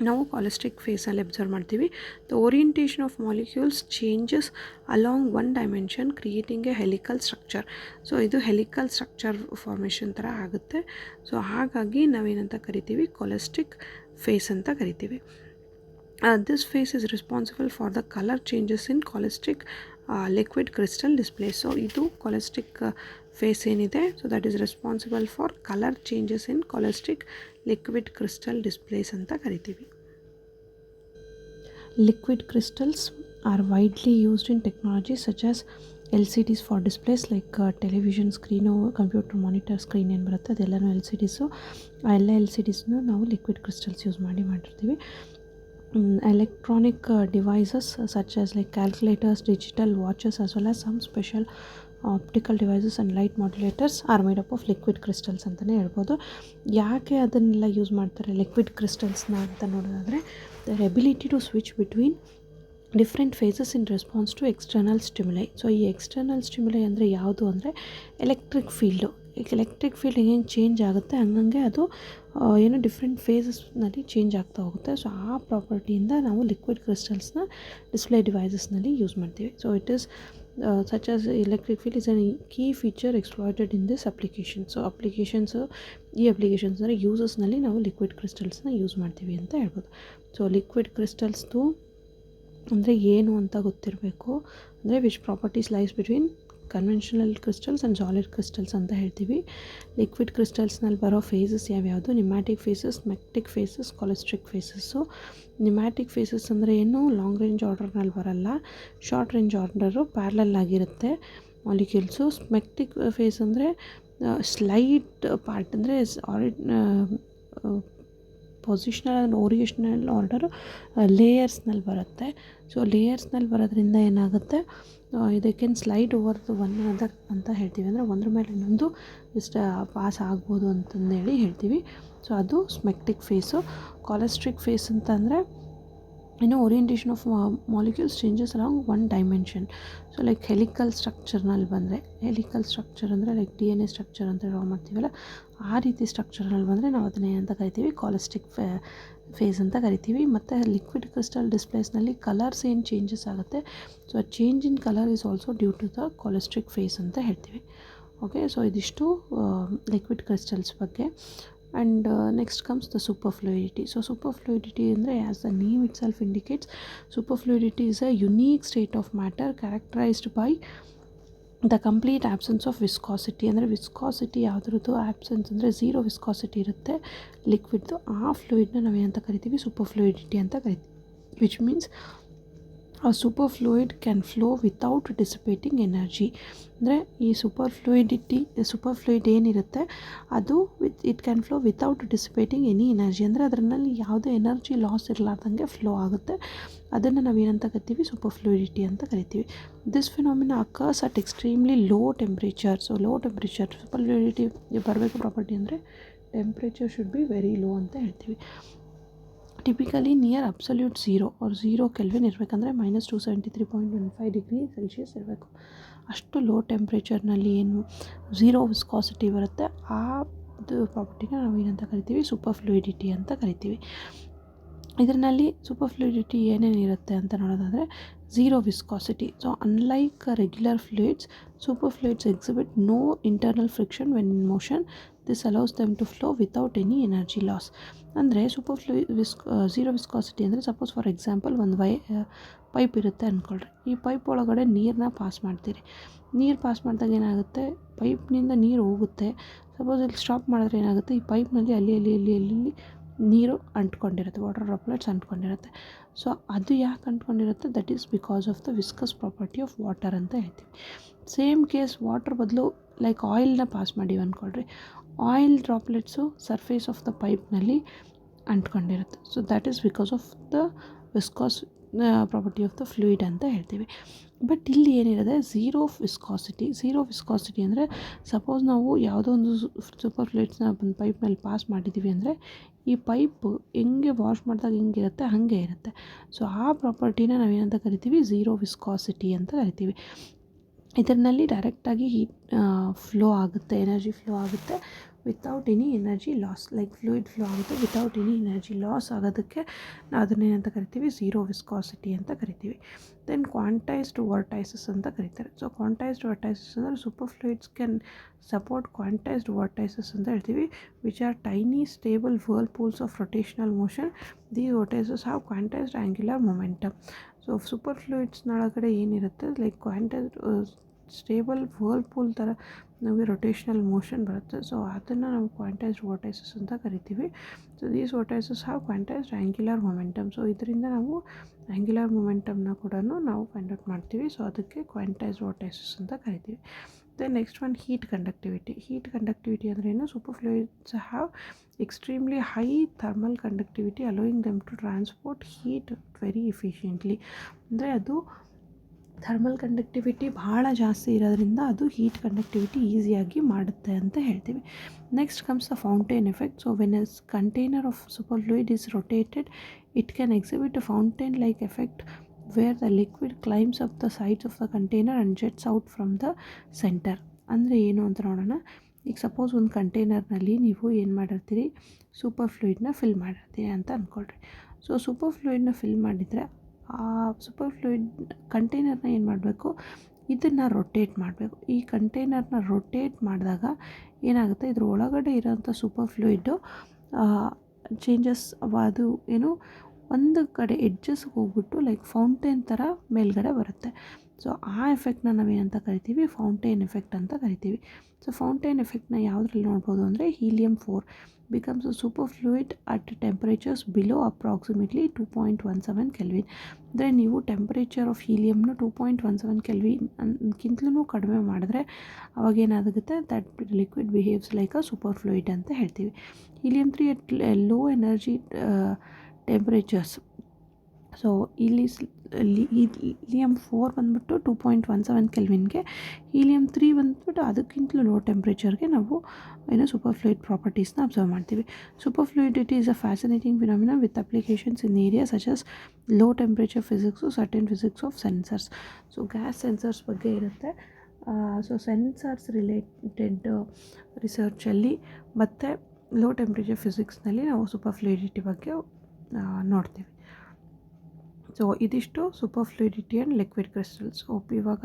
ನಾವು ಕೊಲೆಸ್ಟ್ರಿಕ್ ಫೇಸಲ್ಲಿ ಅಬ್ಸರ್ವ್ ಮಾಡ್ತೀವಿ. The orientation of molecules changes along one dimension creating A helical structure. So ಇದು ಹೆಲಿಕಲ್ ಸ್ಟ್ರಕ್ಚರ್ ಫಾರ್ಮೇಷನ್ ಥರ ಆಗುತ್ತೆ. ಸೊ ಹಾಗಾಗಿ ನಾವೇನಂತ ಕರಿತೀವಿ? ಕೊಲೆಸ್ಟ್ರಿಕ್ ಫೇಸ್ ಅಂತ ಕರಿತೀವಿ. This phase is responsible for the colour changes in cholesteric liquid crystal display. So ಇದು cholesteric phase ಏನಿದೆ, so that is responsible for colour changes in cholesteric liquid crystal displays ಅಂತ ಕರಿತೀವಿ. Liquid crystals are widely used in technology such as LCDs for displays like television screen, computer monitor screen ಏನು ಬರುತ್ತೆ ಅದೆಲ್ಲನೂ LCDಸು. ಆ ಎಲ್ಲ LCDಸ್ನು ನಾವು ಲಿಕ್ವಿಡ್ ಕ್ರಿಸ್ಟಲ್ಸ್ ಯೂಸ್ ಮಾಡಿರ್ತೀವಿ. Electronic devices such as like calculators, digital watches as well as some special optical devices and light modulators are made up of liquid crystals ಅಂತಲೇ ಹೇಳ್ಬೋದು. ಯಾಕೆ ಅದನ್ನೆಲ್ಲ ಯೂಸ್ ಮಾಡ್ತಾರೆ ಲಿಕ್ವಿಡ್ ಕ್ರಿಸ್ಟಲ್ಸ್ನ ಅಂತ ನೋಡೋದಾದರೆ, their ability to switch between different phases in response to external stimuli. So ಈ external stimuli ಅಂದರೆ ಯಾವುದು ಅಂದರೆ ಎಲೆಕ್ಟ್ರಿಕ್ ಫೀಲ್ಡು. ಈಗ ಎಲೆಕ್ಟ್ರಿಕ್ ಫೀಲ್ಡ್ ಹೆಂಗೆ ಚೇಂಜ್ ಆಗುತ್ತೆ ಹಂಗಂಗೆ ಅದು ಏನೋ ಡಿಫ್ರೆಂಟ್ ಫೇಸಸ್ನಲ್ಲಿ ಚೇಂಜ್ ಆಗ್ತಾ ಹೋಗುತ್ತೆ. ಸೊ ಆ ಪ್ರಾಪರ್ಟಿಯಿಂದ ನಾವು ಲಿಕ್ವಿಡ್ ಕ್ರಿಸ್ಟಲ್ಸ್ನ ಡಿಸ್ಪ್ಲೇ ಡಿವೈಸಸ್ನಲ್ಲಿ ಯೂಸ್ ಮಾಡ್ತೀವಿ. So it is such as electric field is a key feature exploited in this application. So ಈ ಅಪ್ಲಿಕೇಶನ್ಸ್ ಅಂದರೆ ಯೂಸಸ್ನಲ್ಲಿ ನಾವು ಲಿಕ್ವಿಡ್ ಕ್ರಿಸ್ಟಲ್ಸ್ನ ಯೂಸ್ ಮಾಡ್ತೀವಿ ಅಂತ ಹೇಳ್ಬೋದು. ಸೊ ಲಿಕ್ವಿಡ್ ಕ್ರಿಸ್ಟಲ್ಸ್ದು ಅಂದರೆ ಏನು ಅಂತ ಗೊತ್ತಿರಬೇಕು. ಅಂದರೆ which properties lies between conventional crystals and solid crystals ಅಂತ ಹೇಳ್ತೀವಿ. ಲಿಕ್ವಿಡ್ ಕ್ರಿಸ್ಟಲ್ಸ್ನಲ್ಲಿ ಬರೋ ಫೇಸಸ್ ಯಾವ್ಯಾವುದು? Nematic phases, smectic phases, cholesteric phases. Nematic phases ಅಂದರೆ ಏನು? ಲಾಂಗ್ ರೇಂಜ್ ಆರ್ಡರ್ನಲ್ಲಿ ಬರಲ್ಲ, ಶಾರ್ಟ್ ರೇಂಜ್ ಆರ್ಡರು ಪ್ಯಾರಲಲ್ ಆಗಿರುತ್ತೆ ಮಾಲಿಕ್ಯೂಲ್ಸು. ಮೆಕ್ಟಿಕ್ ಫೇಸ್ ಅಂದರೆ ಸ್ಲೈಟ್ ಪಾರ್ಟ್ ಅಂದರೆ ಪೊಸಿಷನಲ್ ಆ್ಯಂಡ್ ಓರಿಯೇಷನಲ್ ಆರ್ಡರು ಲೇಯರ್ಸ್ನಲ್ಲಿ ಬರುತ್ತೆ. ಸೊ ಲೇಯರ್ಸ್ನಲ್ಲಿ ಬರೋದ್ರಿಂದ ಏನಾಗುತ್ತೆ, ಇದಕ್ಕೆ ಸ್ಲೈಡ್ ಓವರ್ ಒನ್ ಅದರ್ ಅಂತ ಹೇಳ್ತೀವಿ. ಅಂದರೆ ಒಂದ್ರ ಮೇಲೆ ಇನ್ನೊಂದು ಇಷ್ಟ ಪಾಸ್ ಆಗ್ಬೋದು ಅಂತಂದೇಳಿ ಹೇಳ್ತೀವಿ. ಸೊ ಅದು ಸ್ಮೆಕ್ಟಿಕ್ ಫೇಸು. ಕಾಲೆಸ್ಟ್ರಿಕ್ ಫೇಸ್ ಅಂತ ಅಂದರೆ orientation of molecules changes along one dimension. So like helical ಸ್ಟ್ರಕ್ಚರ್ನಲ್ಲಿ ಬಂದರೆ, ಹೆಲಿಕಲ್ ಸ್ಟ್ರಕ್ಚರ್ ಅಂದರೆ ಲೈಕ್ DNA ಸ್ಟ್ರಕ್ಚರ್ ಅಂತ ಡ್ರಾ ಮಾಡ್ತೀವಲ್ಲ, ಆ ರೀತಿ ಸ್ಟ್ರಕ್ಚರ್ನಲ್ಲಿ ಬಂದರೆ ನಾವು ಅದನ್ನ ಏನಂತ ಕರಿತೀವಿ? ಕಾಲೆಸ್ಟ್ರಿಕ್ ಫೇಸ್ ಅಂತ ಕರಿತೀವಿ. ಮತ್ತು ಲಿಕ್ವಿಡ್ ಕ್ರಿಸ್ಟಲ್ ಡಿಸ್ಪ್ಲೇಸ್ನಲ್ಲಿ ಕಲರ್ಸ್ ಏನು ಚೇಂಜಸ್ ಆಗುತ್ತೆ, ಸೊ ಆ change in colour is also due to the cholesteric phase ಅಂತ ಹೇಳ್ತೀವಿ. ಓಕೆ, ಸೊ ಇದಿಷ್ಟು ಲಿಕ್ವಿಡ್ ಕ್ರಿಸ್ಟಲ್ಸ್ ಬಗ್ಗೆ. And next comes the superfluidity. So superfluidity ಅಂದರೆ, as the name itself indicates, superfluidity is a unique state of matter characterized by the complete absence of viscosity. ಅಂದರೆ viscosity ಯಾವುದ್ರದ್ದು absence ಅಂದರೆ zero viscosity ಇರುತ್ತೆ ಲಿಕ್ವಿಡ್ದು. ಆ ಫ್ಲೂಯಿಡ್ನ ನಾವೇನಂತ ಕರಿತೀವಿ? Super ಫ್ಲೂಯಿಡಿಟಿ ಅಂತ ಕರಿತೀವಿ. Which means a superfluid can flow without dissipating energy. ಅಂದರೆ ಈ ಸೂಪರ್ ಫ್ಲೂಯಿಡ್ ಏನಿರುತ್ತೆ ಅದು it can flow without dissipating any energy. ಅಂದರೆ ಅದರಲ್ಲಿ ಯಾವುದೇ ಎನರ್ಜಿ ಲಾಸ್ ಇರಲಾರ್ದಂಗೆ ಫ್ಲೋ ಆಗುತ್ತೆ. ಅದನ್ನು ನಾವೇನಂತ ಕರಿತೀವಿ? ಸೂಪರ್ ಫ್ಲೂಯಿಡಿಟಿ ಅಂತ ಕರಿತೀವಿ. This phenomena occurs at extremely low temperature. So low temperature superfluidity ಬರಬೇಕು ಪ್ರಾಪರ್ಟಿ ಅಂದರೆ temperature should be very low ಅಂತ ಹೇಳ್ತೀವಿ. Typically near absolute zero or 0 kelvin ಇರಬೇಕಂದ್ರೆ -273.15 ಡಿಗ್ರಿ ಸೆಲ್ಸಿಯಸ್ ಇರಬೇಕು. ಅಷ್ಟು ಲೋ ಟೆಂಪ್ರೇಚರ್ನಲ್ಲಿ ಏನು ಝೀರೋ ವಿಸ್ಕಾಸಿಟಿ ಬರುತ್ತೆ, ಆ ಪ್ರಾಪರ್ಟಿನ ನಾವು ಏನಂತ ಕರಿತೀವಿ? ಸೂಪರ್ ಫ್ಲೂಯಿಡಿಟಿ ಅಂತ ಕರಿತೀವಿ. ಇದರಲ್ಲಿ ಸೂಪರ್ ಫ್ಲೂಯಿಡಿಟಿ ಏನೇನಿರುತ್ತೆ ಅಂತ ನೋಡೋದಾದರೆ, zero viscosity. So unlike regular fluids, super fluids exhibit no internal friction when in motion. This allows them to flow without any energy loss. ಅಂದರೆ ಸೂಪರ್ ಝೀರೋ ವಿಸ್ಕಾಸಿಟಿ ಅಂದರೆ, ಸಪೋಸ್ ಫಾರ್ ಎಕ್ಸಾಂಪಲ್ ಒಂದು pipe ಇರುತ್ತೆ ಅಂದ್ಕೊಳ್ರಿ. ಈ pipe ಒಳಗಡೆ ನೀರನ್ನ pass ಮಾಡ್ತೀರಿ. ನೀರು ಪಾಸ್ ಮಾಡಿದಾಗ ಏನಾಗುತ್ತೆ, ಪೈಪ್ನಿಂದ ನೀರು ಹೋಗುತ್ತೆ. ಸಪೋಸ್ ಇಲ್ಲಿ ಸ್ಟಾಪ್ ಮಾಡಿದ್ರೆ ಏನಾಗುತ್ತೆ, ಈ ಪೈಪ್ನಲ್ಲಿ ಅಲ್ಲಿ ನೀರು ಅಂಟ್ಕೊಂಡಿರುತ್ತೆ, ವಾಟರ್ ಡ್ರಾಪ್ಲೆಟ್ಸ್ ಅಂಟ್ಕೊಂಡಿರುತ್ತೆ. ಸೊ ಅದು ಯಾಕೆ ಅಂಟ್ಕೊಂಡಿರುತ್ತೆ? That is because of the viscous property of water ಅಂತ ಹೇಳ್ತೀವಿ. ಸೇಮ್ ಕೇಸ್ ವಾಟರ್ ಬದಲು ಲೈಕ್ ಆಯಿಲ್ನ ಪಾಸ್ ಮಾಡೀವಿ ಅಂದ್ಕೊಳ್ರಿ. Oil droplets surface of the ಪೈಪ್ನಲ್ಲಿ ಅಂಟ್ಕೊಂಡಿರುತ್ತೆ. So that is because of the viscous property of the fluid ಅಂತ ಹೇಳ್ತೀವಿ. ಬಟ್ ಇಲ್ಲಿ ಏನಿರುತ್ತೆ, ಝೀರೋ ವಿಸ್ಕಾಸಿಟಿ ಅಂದರೆ, ಸಪೋಸ್ ನಾವು ಯಾವುದೋ ಒಂದು ಸೂಪರ್ ಫ್ಲೂಯಿಡ್ಸ್ನ ಒಂದು ಪೈಪ್ನಲ್ಲಿ ಪಾಸ್ ಮಾಡಿದ್ದೀವಿ ಅಂದರೆ, ಈ ಪೈಪ್ ಹೆಂಗೆ ವಾಶ್ ಮಾಡಿದಾಗ ಹೆಂಗಿರುತ್ತೆ ಹಾಗೆ ಇರುತ್ತೆ. ಸೊ ಆ ಪ್ರಾಪರ್ಟಿನ ನಾವೇನಂತ ಕರಿತೀವಿ? ಝೀರೋ ವಿಸ್ಕಾಸಿಟಿ ಅಂತ ಕರಿತೀವಿ. ಇದರಲ್ಲಿ ಡೈರೆಕ್ಟಾಗಿ ಫ್ಲೋ ಆಗುತ್ತೆ, ಎನರ್ಜಿ ಫ್ಲೋ ಆಗುತ್ತೆ without any energy loss. Like fluid flow ಆಗುತ್ತೆ ವಿತೌಟ್ ಎನಿ ಎನರ್ಜಿ ಲಾಸ್ ಆಗೋದಕ್ಕೆ ನಾವು ಅದನ್ನೇನಂತ ಕರಿತೀವಿ? ಝೀರೋ ವಿಸ್ಕಾಸಿಟಿ ಅಂತ ಕರಿತೀವಿ. ದೆನ್ ಕ್ವಾಂಟೈಸ್ಡ್ ವರ್ಟೈಸಸ್ ಅಂತ ಕರೀತಾರೆ. ಸೊ ಕ್ವಾಂಟೈಸ್ಡ್ ವರ್ಟೈಸಸ್ ಅಂದರೆ super fluids can support quantized vortices ಅಂತ ಹೇಳ್ತೀವಿ, which are tiny stable whirlpools of rotational motion. The vortices have quantized angular momentum. So super ಫ್ಲೂಯಿಡ್ಸ್ನೊಳಗಡೆ ಏನಿರುತ್ತೆ, ಲೈಕ್ ಕ್ವಾಂಟೈಸ್ಡ್ ಸ್ಟೇಬಲ್ ವರ್ಲ್ಪೂಲ್ ಥರ ನಮಗೆ ರೊಟೇಷನಲ್ ಮೋಷನ್ ಬರುತ್ತೆ. ಸೊ ಅದನ್ನು ನಾವು ಕ್ವಾಂಟೈಸ್ಡ್ ವರ್ಟೈಸಸ್ ಅಂತ ಕರಿತೀವಿ. So these vortices have quantized angular momentum. So ಇದರಿಂದ ನಾವು ಆ್ಯಂಗ್ಯುಲರ್ ಮೊಮೆಂಟಮ್ನ ಕೂಡ ನಾವು ಫೈಂಡ್ ಔಟ್ ಮಾಡ್ತೀವಿ. ಸೊ ಅದಕ್ಕೆ ಕ್ವಾಂಟೈಸ್ಡ್ ವರ್ಟೈಸಸ್ ಅಂತ ಕರಿತೀವಿ. Then next one heat conductivity ಅಂದರೆ ಏನು? Super fluids have extremely high thermal conductivity allowing them to transport heat very efficiently. ಅಂದರೆ ಅದು ಥರ್ಮಲ್ ಕಂಡಕ್ಟಿವಿಟಿ ಭಾಳ ಜಾಸ್ತಿ ಇರೋದ್ರಿಂದ ಅದು ಹೀಟ್ ಕಂಡಕ್ಟಿವಿಟಿ ಈಸಿಯಾಗಿ ಮಾಡುತ್ತೆ ಅಂತ ಹೇಳ್ತೀವಿ. Next comes the fountain effect. So when as container of super fluid is rotated, it can exhibit a fountain like effect where the liquid climbs up the sides of the container and jets out from the centre. ಅಂದರೆ ಏನು ಅಂತ ನೋಡೋಣ. ಈಗ suppose ಒಂದು ಕಂಟೈನರ್ನಲ್ಲಿ ನೀವು ಏನು ಮಾಡಿರ್ತೀರಿ, super ಫ್ಲೂಯಿಡ್ನ fill ಮಾಡಿರ್ತೀರಿ ಅಂತ ಅಂದ್ಕೊಳ್ರಿ. So super ಫ್ಲೂಯಿಡ್ನ fill ಮಾಡಿದರೆ ಆ ಸೂಪರ್ ಫ್ಲೂಯಿಡ್ ಕಂಟೈನರ್ನ ಏನು ಮಾಡಬೇಕು, ಇದನ್ನು ರೊಟೇಟ್ ಮಾಡಬೇಕು. ಈ ಕಂಟೈನರ್ನ ರೊಟೇಟ್ ಮಾಡಿದಾಗ ಏನಾಗುತ್ತೆ, ಇದ್ರ ಒಳಗಡೆ ಇರೋಂಥ ಸೂಪರ್ ಫ್ಲೂಯಿಡ್ಡು ಚೇಂಜಸ್ ಅದು ಏನು ಒಂದು ಕಡೆ ಎಡ್ಜಸ್ಗೆ ಹೋಗ್ಬಿಟ್ಟು ಲೈಕ್ ಫೌಂಟೇನ್ ಥರ ಮೇಲ್ಗಡೆ ಬರುತ್ತೆ. ಸೊ ಆ ಎಫೆಕ್ಟ್ನ ನಾವೇನಂತ ಕರಿತೀವಿ, ಫೌಂಟೇನ್ ಎಫೆಕ್ಟ್ ಅಂತ ಕರಿತೀವಿ. ಸೊ ಫೌಂಟೇನ್ ಎಫೆಕ್ಟ್ನ ಯಾವುದ್ರಲ್ಲಿ ನೋಡ್ಬೋದು ಅಂದರೆ helium-4 becomes a superfluid at temperatures below approximately 2.17 kelvin. ಅಂದರೆ ನೀವು ಟೆಂಪರೇಚರ್ ಆಫ್ ಹೀಲಿಯಮ್ನ 2.17 ಕೆಲ್ವಿನ್ಗಿಂತಲೂ ಕಡಿಮೆ ಮಾಡಿದ್ರೆ ಅವಾಗೇನಾಗುತ್ತೆ, that liquid behaves like a super fluid ಅಂತ ಹೇಳ್ತೀವಿ. helium-3 at low energy temperatures. So ಇಲ್ಲಿ helium-4 ಬಂದ್ಬಿಟ್ಟು 2.17 ಕೆಲ್ವಿನ್ಗೆ, helium-3 ಬಂದ್ಬಿಟ್ಟು ಅದಕ್ಕಿಂತಲೂ ಲೋ ಟೆಂಪ್ರೇಚರ್ಗೆ ನಾವು ಸೂಪರ್ ಫ್ಲೂಯಿಡ್ ಪ್ರಾಪರ್ಟೀಸ್ನ ಅಬ್ಸರ್ವ್ ಮಾಡ್ತೀವಿ. Super fluidity is a fascinating phenomena with applications in area such as low temperature physics, certain physics of sensors. So gas sensors ಬಗ್ಗೆ ಇರುತ್ತೆ. ಸೊ ಸೆನ್ಸರ್ಸ್ ರಿಲೇಟೆಡ್ ರಿಸರ್ಚಲ್ಲಿ ಮತ್ತು ಲೋ ಟೆಂಪ್ರೇಚರ್ ಫಿಸಿಕ್ಸ್ನಲ್ಲಿ ನಾವು super fluidity ಬಗ್ಗೆ ನೋಡ್ತೀವಿ. So ಇದಿಷ್ಟು super ಫ್ಲೂಯಿಡಿಟಿ and liquid crystals. ಇವಾಗ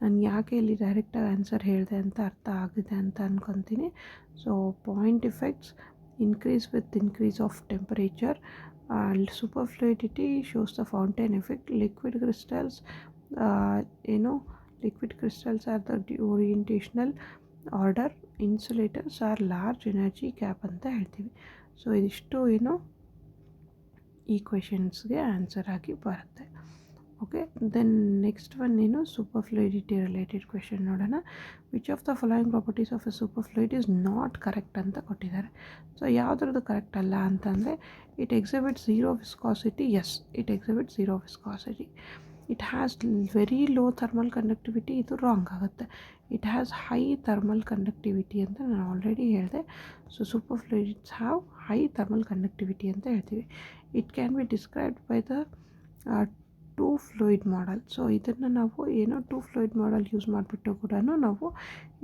ನಾನು ಯಾಕೆ ಇಲ್ಲಿ ಡೈರೆಕ್ಟಾಗಿ ಆನ್ಸರ್ ಹೇಳಿದೆ ಅಂತ ಅರ್ಥ ಆಗಿದೆ ಅಂತ ಅಂದ್ಕೊತೀನಿ. So point effects increase with increase of temperature, super fluidity shows the fountain effect, liquid crystals liquid crystals are the orientational order, insulators are large energy gap ಅಂತ ಹೇಳ್ತೀವಿ. ಸೊ ಇದಿಷ್ಟು ಈ ಕ್ವೆಶನ್ಸ್ಗೆ ಆನ್ಸರ್ ಆಗಿ ಬರುತ್ತೆ. Okay, then next one super fluidity related question ನೋಡೋಣ. Which of the following properties of a super fluid is not correct ಅಂತ ಕೊಟ್ಟಿದ್ದಾರೆ. ಸೊ ಯಾವುದ್ರದ್ದು ಕರೆಕ್ಟ್ ಅಲ್ಲ ಅಂತಂದರೆ, it exhibits zero viscosity. Yes, it exhibits zero viscosity. It has very low thermal conductivity. ಇದು wrong ಆಗುತ್ತೆ. It has high thermal conductivity ಅಂತ ನಾನು already ಹೇಳಿದೆ. So super fluids have high thermal conductivity ಅಂತ ಹೇಳ್ತೀವಿ. It can be described by the two fluid model. So ಇದನ್ನು ನಾವು two fluid model use ಮಾಡಿಬಿಟ್ಟು ಕೂಡ ನಾವು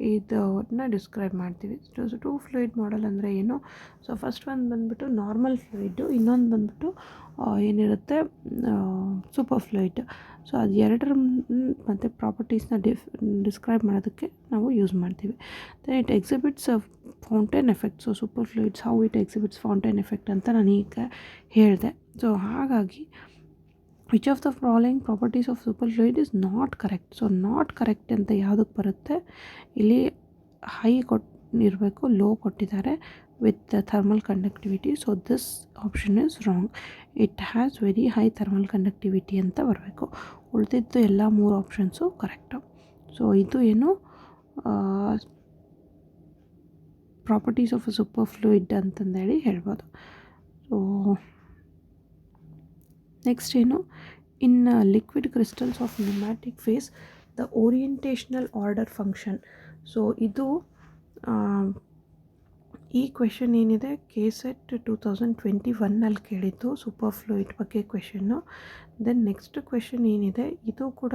ಇದನ್ನು ಡಿಸ್ಕ್ರೈಬ್ ಮಾಡ್ತೀವಿ. ಟೂ ಫ್ಲೂಯಿಡ್ ಮಾಡೆಲ್ ಅಂದರೆ ಏನು? ಸೊ ಫಸ್ಟ್ ಒಂದು ಬಂದುಬಿಟ್ಟು ನಾರ್ಮಲ್ ಫ್ಲೂಯಿಡ್ಡು, ಇನ್ನೊಂದು ಬಂದುಬಿಟ್ಟು ಏನಿರುತ್ತೆ ಸೂಪರ್ ಫ್ಲೂಯಿಡ್. ಸೊ ಅದು ಎರಡರ ಮತ್ತು ಪ್ರಾಪರ್ಟೀಸ್ನ ಡಿಸ್ಕ್ರೈಬ್ ಮಾಡೋದಕ್ಕೆ ನಾವು ಯೂಸ್ ಮಾಡ್ತೀವಿ. Then it exhibits fountain effect. So super fluids how it exhibits fountain effect ಅಂತ ನಾನು ಈಗ ಹೇಳಿದೆ. ಸೊ ಹಾಗಾಗಿ which of the following properties of super fluid is not correct. So not correct ಅಂತ ಯಾವುದಕ್ಕೆ ಬರುತ್ತೆ? ಇಲ್ಲಿ ಹೈ ಇರಬೇಕು, ಲೋ ಕೊಟ್ಟಿದ್ದಾರೆ with thermal conductivity. So this option is wrong. It has very high thermal conductivity ಅಂತ ಬರಬೇಕು. ಉಳಿದಿದ್ದು ಎಲ್ಲ 3 ಆಪ್ಷನ್ಸು ಕರೆಕ್ಟು. ಸೊ ಇದು properties of a super fluid ಅಂತಂದೇಳಿ ಹೇಳ್ಬೋದು. So next in liquid crystals of pneumatic phase the orientational order function. So ಇದು ಈ question ಏನಿದೆ KSET 2021 ಕೇಳಿದ್ದು ಸೂಪರ್ ಫ್ಲೂಯಿಡ್ ಬಗ್ಗೆ ಕ್ವೆಶನ್ನು. ದೆನ್ ನೆಕ್ಸ್ಟ್ ಕ್ವೆಶನ್ ಏನಿದೆ ಇದು ಕೂಡ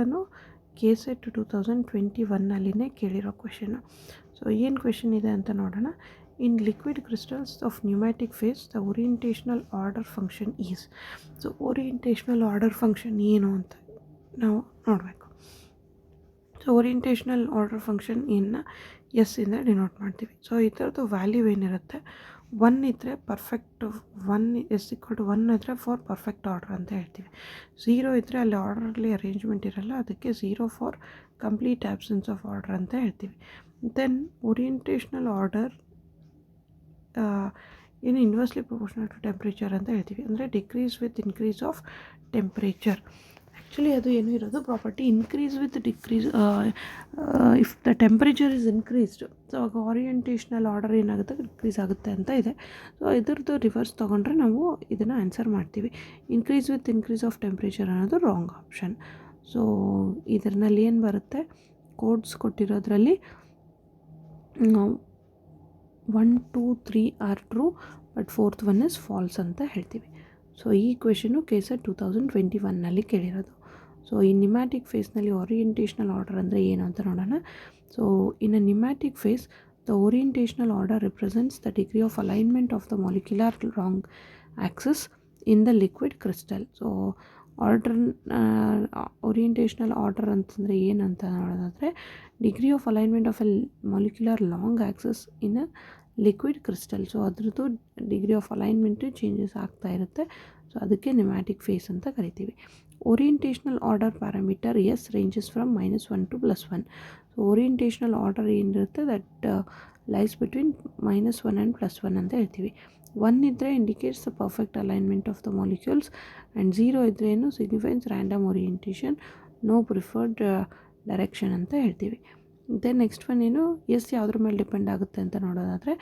KSET 2021 ಕೇಳಿರೋ ಕ್ವೆಶನ್ನು. ಸೊ ಏನು ಕ್ವೆಶನ್ ಇದೆ ಅಂತ ನೋಡೋಣ. In liquid crystals of pneumatic phase the orientational order function is. So orientational order function ಏನು ಅಂತ ನಾವು ನೋಡಬೇಕು. So orientational order function S ಇಂದ ಡಿನೋಟ್ ಮಾಡ್ತೀವಿ. ಸೊ ಈ ಥರದ್ದು ವ್ಯಾಲ್ಯೂ ಏನಿರುತ್ತೆ, 1 ಇದ್ದರೆ ಪರ್ಫೆಕ್ಟ್, 1 1 ಇದ್ದರೆ ಫಾರ್ ಪರ್ಫೆಕ್ಟ್ ಆರ್ಡರ್ ಅಂತ ಹೇಳ್ತೀವಿ. 0 ಇದ್ದರೆ ಅಲ್ಲಿ ಆರ್ಡರಲ್ಲಿ ಅರೇಂಜ್ಮೆಂಟ್ ಇರಲ್ಲ, ಅದಕ್ಕೆ 0 for complete absence of order ಅಂತ ಹೇಳ್ತೀವಿ. Then orientational order inversely proportional to temperature ಅಂತ ಹೇಳ್ತೀವಿ. ಅಂದರೆ decrease with increase of temperature. Actually ಅದು ಇರೋದು property increase with decrease. If the temperature is increased, so ಆಗ ಓರಿಯೆಂಟೇಷನಲ್ ಆರ್ಡರ್ ಏನಾಗುತ್ತೆ, ಡಿಕ್ರೀಸ್ ಆಗುತ್ತೆ ಅಂತ ಇದೆ. ಸೊ ಇದ್ರದ್ದು ರಿವರ್ಸ್ ತೊಗೊಂಡ್ರೆ ನಾವು ಇದನ್ನು ಆನ್ಸರ್ ಮಾಡ್ತೀವಿ. Increase with increase of temperature ಅನ್ನೋದು ರಾಂಗ್ ಆಪ್ಷನ್. ಸೊ ಇದರಲ್ಲಿ ಏನು ಬರುತ್ತೆ, ಕೋಡ್ಸ್ ಕೊಟ್ಟಿರೋದ್ರಲ್ಲಿ 1, 2, 3 are true, but 4th one is false ಅಂತ ಹೇಳ್ತೀವಿ. ಸೊ ಈ ಕ್ವೆಶನು KSET 2021 ಕೇಳಿರೋದು. ಸೊ ಈ ನಿಮ್ಯಾಟಿಕ್ ಫೇಸ್ನಲ್ಲಿ ಓರಿಯೆಂಟೇಷನಲ್ ಆರ್ಡರ್ ಅಂದರೆ ಏನು ಅಂತ ನೋಡೋಣ. So in a nematic phase the orientational order represents the degree of alignment of the molecular long axis in the liquid crystal. So orientational order ಅಂತಂದರೆ ಏನಂತ ನೋಡೋದಾದರೆ, degree of alignment of a molecular long axis in a liquid crystal. So ಅದ್ರದ್ದು degree of alignment changes ಆಗ್ತಾ ಇರುತ್ತೆ. So ಅದಕ್ಕೆ nematic phase ಅಂತ ಕರಿತೀವಿ. Orientational order parameter S ranges from -1 to +1. So orientational order ಏನಿರುತ್ತೆ ದಟ್ ಲೈಸ್ ಬಿಟ್ವೀನ್ -1 and +1 ಅಂತ ಹೇಳ್ತೀವಿ. 1 ಇದ್ದರೆ indicates the perfect alignment of the molecules and 0 ಇದ್ದರೆ ಏನು signifies random orientation, no preferred direction ಅಂತ ಹೇಳ್ತೀವಿ. ದೆನ್ ನೆಕ್ಸ್ಟ್ ಒನ್ ಏನು S ಯಾವುದ್ರ ಮೇಲೆ ಡಿಪೆಂಡ್ ಆಗುತ್ತೆ ಅಂತ ನೋಡೋದಾದರೆ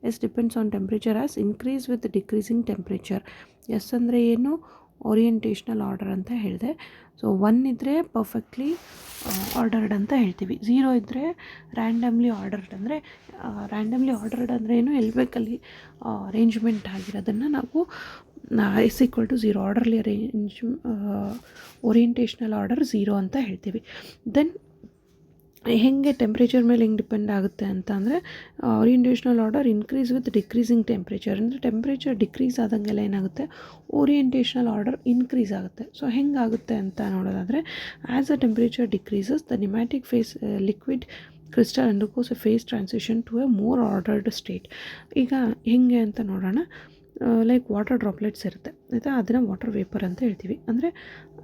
S depends on temperature as increase with decreasing temperature. S ಅಂದರೆ ಏನು ಓರಿಯೆಂಟೇಷನಲ್ ಆರ್ಡರ್ ಅಂತ ಹೇಳಿದೆ. ಸೊ 1 ಇದ್ದರೆ ಪರ್ಫೆಕ್ಟ್ಲಿ ಆರ್ಡರ್ಡ್ ಅಂತ ಹೇಳ್ತೀವಿ. 0 ಇದ್ದರೆ ರ್ಯಾಂಡಮ್ಲಿ ಆರ್ಡರ್ಡ್. ಅಂದರೆ ರ್ಯಾಂಡಮ್ಲಿ ಆರ್ಡರ್ಡ್ ಅಂದರೆ ಏನು ಎಲ್ಬೇಕಲ್ಲಿ ಅರೇಂಜ್ಮೆಂಟ್ ಆಗಿರೋದನ್ನು ನಾವು S=0 ಆರ್ಡರ್ಲಿ ಓರಿಯೆಂಟೇಷನಲ್ ಆರ್ಡರ್ 0 ಅಂತ ಹೇಳ್ತೀವಿ. ದೆನ್ ಹೆಂಗೆ ಟೆಂಪ್ರೇಚರ್ ಮೇಲೆ ಹೆಂಗೆ ಡಿಪೆಂಡ್ ಆಗುತ್ತೆ ಅಂತ ಅಂದರೆ orientational order increase with decreasing temperature. ಅಂದರೆ ಟೆಂಪ್ರೇಚರ್ ಡಿಕ್ರೀಸ್ ಆದಂಗೆಲ್ಲ ಏನಾಗುತ್ತೆ ಓರಿಯೆಂಟೇಷನಲ್ ಆರ್ಡರ್ ಇನ್ಕ್ರೀಸ್ ಆಗುತ್ತೆ. ಸೊ ಹೆಂಗಾಗುತ್ತೆ ಅಂತ ನೋಡೋದಾದರೆ as a temperature decreases the nematic phase liquid crystal undergoes a phase transition to a more ordered state. ಈಗ ಹೆಂಗೆ ಅಂತ ನೋಡೋಣ. ಲೈಕ್ ವಾಟರ್ ಡ್ರಾಪ್ಲೆಟ್ಸ್ ಇರುತ್ತೆ ಆಯಿತಾ, ಅದನ್ನು ವಾಟರ್ ವೇಪರ್ ಅಂತ ಹೇಳ್ತೀವಿ. ಅಂದರೆ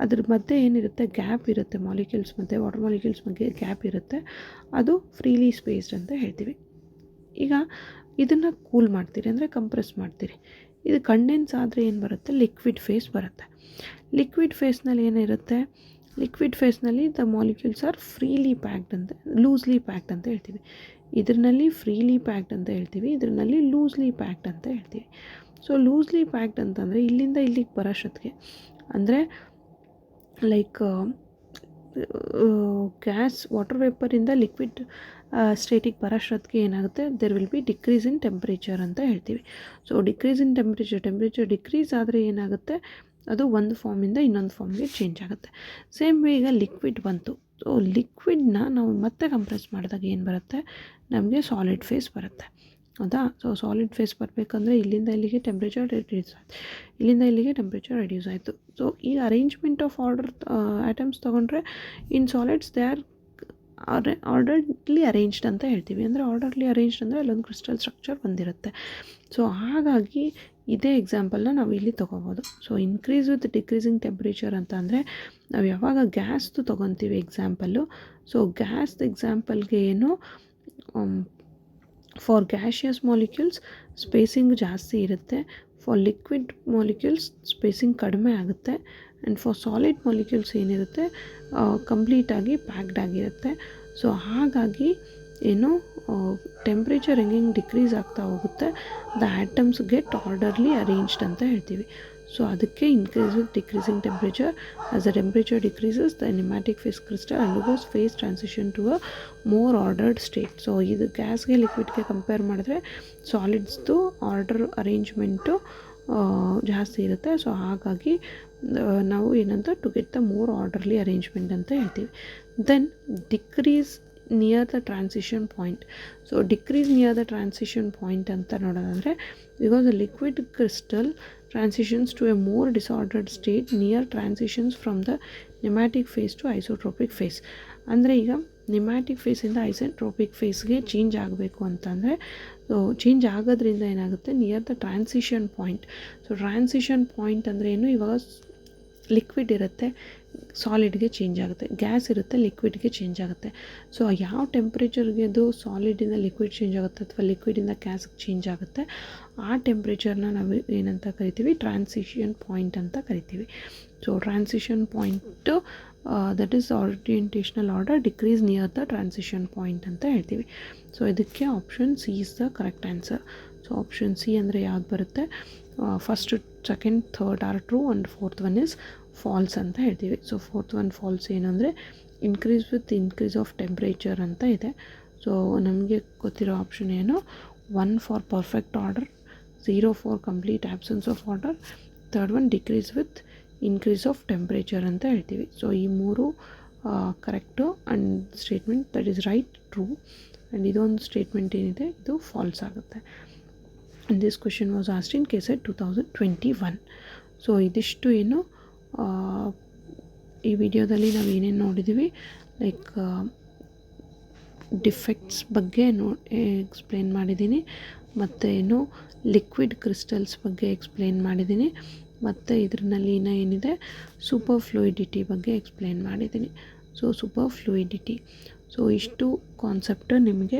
ಅದ್ರ ಮಧ್ಯೆ ಏನಿರುತ್ತೆ ಗ್ಯಾಪ್ ಇರುತ್ತೆ, ಮಾಲಿಕ್ಯೂಲ್ಸ್ ಮಧ್ಯೆ ವಾಟರ್ ಮಾಲಿಕ್ಯೂಲ್ಸ್ ಮಧ್ಯೆ ಗ್ಯಾಪ್ ಇರುತ್ತೆ, ಅದು ಫ್ರೀಲಿ ಸ್ಪೇಸ್ಡ್ ಅಂತ ಹೇಳ್ತೀವಿ. ಈಗ ಇದನ್ನು ಕೂಲ್ ಮಾಡ್ತೀರಿ ಅಂದರೆ ಕಂಪ್ರೆಸ್ ಮಾಡ್ತೀರಿ. ಇದು ಕಂಡೆನ್ಸ್ ಆದರೆ ಏನು ಬರುತ್ತೆ ಲಿಕ್ವಿಡ್ ಫೇಸ್ ಬರುತ್ತೆ. ಲಿಕ್ವಿಡ್ ಫೇಸ್ನಲ್ಲಿ ಏನಿರುತ್ತೆ ಲಿಕ್ವಿಡ್ ಫೇಸ್ನಲ್ಲಿ the molecules are freely packed ಅಂತ ಲೂಸ್ಲಿ ಪ್ಯಾಕ್ಡ್ ಅಂತ ಹೇಳ್ತೀವಿ. ಇದರಲ್ಲಿ ಫ್ರೀಲಿ ಪ್ಯಾಕ್ಡ್ ಅಂತ ಹೇಳ್ತೀವಿ, ಇದರಲ್ಲಿ ಲೂಸ್ಲಿ ಪ್ಯಾಕ್ಡ್ ಅಂತ ಹೇಳ್ತೀವಿ. ಸೊ ಲೂಸ್ಲಿ ಪ್ಯಾಕ್ಡ್ ಅಂತಂದರೆ ಇಲ್ಲಿಂದ ಇಲ್ಲಿಗೆ ಬರೋಷ್ಟೊತ್ತಿಗೆ ಅಂದರೆ ಲೈಕ್ ಗ್ಯಾಸ್ ವಾಟರ್ ವೇಪರಿಂದ ಲಿಕ್ವಿಡ್ ಸ್ಟೇಟಿಗೆ ಬರೋಷ್ಟೊತ್ತಿಗೆ ಏನಾಗುತ್ತೆ there will be decrease in temperature ಅಂತ ಹೇಳ್ತೀವಿ. So decrease in temperature decrease ಆದರೆ ಏನಾಗುತ್ತೆ ಅದು ಒಂದು ಫಾರ್ಮಿಂದ ಇನ್ನೊಂದು ಫಾರ್ಮ್ಗೆ ಚೇಂಜ್ ಆಗುತ್ತೆ. ಸೇಮ್ ವೇ ಈಗ ಲಿಕ್ವಿಡ್ ಬಂತು. ಸೊ ಲಿಕ್ವಿಡ್ನ ನಾವು ಮತ್ತೆ ಕಂಪ್ರೆಸ್ ಮಾಡಿದಾಗ ಏನು ಬರುತ್ತೆ ನಮಗೆ ಸಾಲಿಡ್ ಫೇಸ್ ಬರುತ್ತೆ, ಹೌದಾ. ಸೊ ಸಾಲಿಡ್ ಫೇಸ್ ಬರಬೇಕಂದ್ರೆ ಇಲ್ಲಿಂದ ಇಲ್ಲಿಗೆ ಟೆಂಪ್ರೇಚರ್ ರೆಡ್ಯೂಸ್ ಆಯಿತು, ಇಲ್ಲಿಂದ ಇಲ್ಲಿಗೆ ಟೆಂಪ್ರೇಚರ್ ರೆಡ್ಯೂಸ್ ಆಯಿತು. ಸೊ ಈ ಅರೇಂಜ್ಮೆಂಟ್ ಆಫ್ ಆರ್ಡರ್ ಐಟಮ್ಸ್ ತೊಗೊಂಡ್ರೆ in solids they are orderly arranged ಅಂತ ಹೇಳ್ತೀವಿ. ಅಂದರೆ ಆರ್ಡರ್ಲಿ ಅರೇಂಜ್ಡ್ ಅಂದರೆ ಅಲ್ಲೊಂದು ಕ್ರಿಸ್ಟಲ್ ಸ್ಟ್ರಕ್ಚರ್ ಬಂದಿರುತ್ತೆ. ಸೊ ಹಾಗಾಗಿ ಇದೇ ಎಕ್ಸಾಂಪಲ್ನ ನಾವು ಇಲ್ಲಿ ತೊಗೋಬೋದು. So increase with decreasing temperature ಅಂತ ಅಂದರೆ ನಾವು ಯಾವಾಗ ಗ್ಯಾಸ್ದು ತೊಗೊತೀವಿ ಎಕ್ಸಾಂಪಲ್ಲು. ಸೊ ಗ್ಯಾಸ್ದು ಎಕ್ಸಾಂಪಲ್ಗೆ ಏನು ಫಾರ್ ಗ್ಯಾಷಿಯಸ್ ಮಾಲಿಕ್ಯೂಲ್ಸ್ ಸ್ಪೇಸಿಂಗ್ ಜಾಸ್ತಿ ಇರುತ್ತೆ, ಫಾರ್ ಲಿಕ್ವಿಡ್ ಮಾಲಿಕ್ಯೂಲ್ಸ್ ಸ್ಪೇಸಿಂಗ್ ಕಡಿಮೆ ಆಗುತ್ತೆ, ಆ್ಯಂಡ್ ಫಾರ್ ಸಾಲಿಡ್ ಮಾಲಿಕ್ಯೂಲ್ಸ್ ಏನಿರುತ್ತೆ ಕಂಪ್ಲೀಟಾಗಿ ಪ್ಯಾಕ್ಡ್ ಆಗಿರುತ್ತೆ. ಸೊ ಹಾಗಾಗಿ ಏನು ಟೆಂಪ್ರೇಚರ್ ಹೆಂಗೆ ಡಿಕ್ರೀಸ್ ಆಗ್ತಾ ಹೋಗುತ್ತೆ the atoms get orderly arranged ಅಂತ ಹೇಳ್ತೀವಿ. ಸೊ ಅದಕ್ಕೆ increase with decreasing temperature as the temperature decreases the nematic phase crystal undergoes phase transition to a more ordered state. So ಇದು ಗ್ಯಾಸ್ಗೆ ಲಿಕ್ವಿಡ್ಗೆ ಕಂಪೇರ್ ಮಾಡಿದ್ರೆ ಸಾಲಿಡ್ಸ್ದು ಆರ್ಡರ್ ಅರೇಂಜ್ಮೆಂಟು ಜಾಸ್ತಿ ಇರುತ್ತೆ. ಸೊ ಹಾಗಾಗಿ ನಾವು ಏನಂತ to get the more orderly arrangement ಅಂತ ಹೇಳ್ತೀವಿ. Then decrease near the transition point. So decrease near the transition point ಅಂತ ನೋಡೋದಾದರೆ because the liquid crystal transitions to a more disordered state near transitions from the pneumatic phase to isotropic phase. ಅಂದರೆ ಈಗ ನಿಮ್ಯಾಟಿಕ್ ಫೇಸಿಂದ isotropic ಫೇಸ್ಗೆ change ಆಗಬೇಕು ಅಂತಂದರೆ change ಆಗೋದ್ರಿಂದ ಏನಾಗುತ್ತೆ near the transition point. So transition point ಅಂದರೆ ಏನು, ಇವಾಗ ಲಿಕ್ವಿಡ್ ಇರುತ್ತೆ ಸಾಲಿಡ್ಗೆ ಚೇಂಜ್ ಆಗುತ್ತೆ, ಗ್ಯಾಸ್ ಇರುತ್ತೆ ಲಿಕ್ವಿಡ್ಗೆ ಚೇಂಜ್ ಆಗುತ್ತೆ. ಸೊ ಯಾವ ಟೆಂಪ್ರೇಚರ್ಗೆ ಅದು ಸಾಲಿಡಿಂದ ಲಿಕ್ವಿಡ್ ಚೇಂಜ್ ಆಗುತ್ತೆ ಅಥವಾ ಲಿಕ್ವಿಡಿಂದ ಗ್ಯಾಸ್ಗೆ ಚೇಂಜ್ ಆಗುತ್ತೆ ಆ ಟೆಂಪ್ರೇಚರ್ನ ನಾವು ಏನಂತ ಕರಿತೀವಿ ಟ್ರಾನ್ಸಿಷನ್ ಪಾಯಿಂಟ್ ಅಂತ ಕರಿತೀವಿ. So transition point that is orientational order decrease near the transition point ಅಂತ ಹೇಳ್ತೀವಿ. ಸೊ ಇದಕ್ಕೆ option C is the correct answer. So option C ಅಂದರೆ ಯಾವ್ದು ಬರುತ್ತೆ, first second third are true and fourth one is false ಅಂತ ಹೇಳ್ತೀವಿ. So fourth one false ಏನು ಅಂದರೆ increase with increase of temperature ಅಂತ ಇದೆ. ಸೊ ನಮಗೆ ಗೊತ್ತಿರೋ ಆಪ್ಷನ್ ಏನು 1 for perfect order, 0 for complete absence of order, third one decrease with increase of temperature ಅಂತ ಹೇಳ್ತೀವಿ. ಸೊ ಈ ಮೂರು correct and statement that is right true, and ಇದೊಂದು ಸ್ಟೇಟ್ಮೆಂಟ್ ಏನಿದೆ ಇದು ಫಾಲ್ಸ್ ಆಗುತ್ತೆ. And this question was asked in KSET 2021. So ಇದಿಷ್ಟು ಏನು ಈ ವಿಡಿಯೋದಲ್ಲಿ ನಾವು ಏನೇನು ನೋಡಿದ್ದೀವಿ ಲೈಕ್ ಡಿಫೆಕ್ಟ್ಸ್ ಬಗ್ಗೆ ಎಕ್ಸ್ಪ್ಲೇನ್ ಮಾಡಿದ್ದೀನಿ, ಮತ್ತು ಏನು ಲಿಕ್ವಿಡ್ ಕ್ರಿಸ್ಟಲ್ಸ್ ಬಗ್ಗೆ ಎಕ್ಸ್ಪ್ಲೇನ್ ಮಾಡಿದ್ದೀನಿ, ಮತ್ತು ಇದರಲ್ಲಿ ಇನ್ನೂ ಏನಿದೆ ಸೂಪರ್ ಫ್ಲೂಯಿಡಿಟಿ ಬಗ್ಗೆ ಎಕ್ಸ್ಪ್ಲೇನ್ ಮಾಡಿದ್ದೀನಿ. ಸೊ ಸೂಪರ್ ಫ್ಲೂಯಿಡಿಟಿ, ಸೊ ಇಷ್ಟು ಕಾನ್ಸೆಪ್ಟ್ ನಿಮಗೆ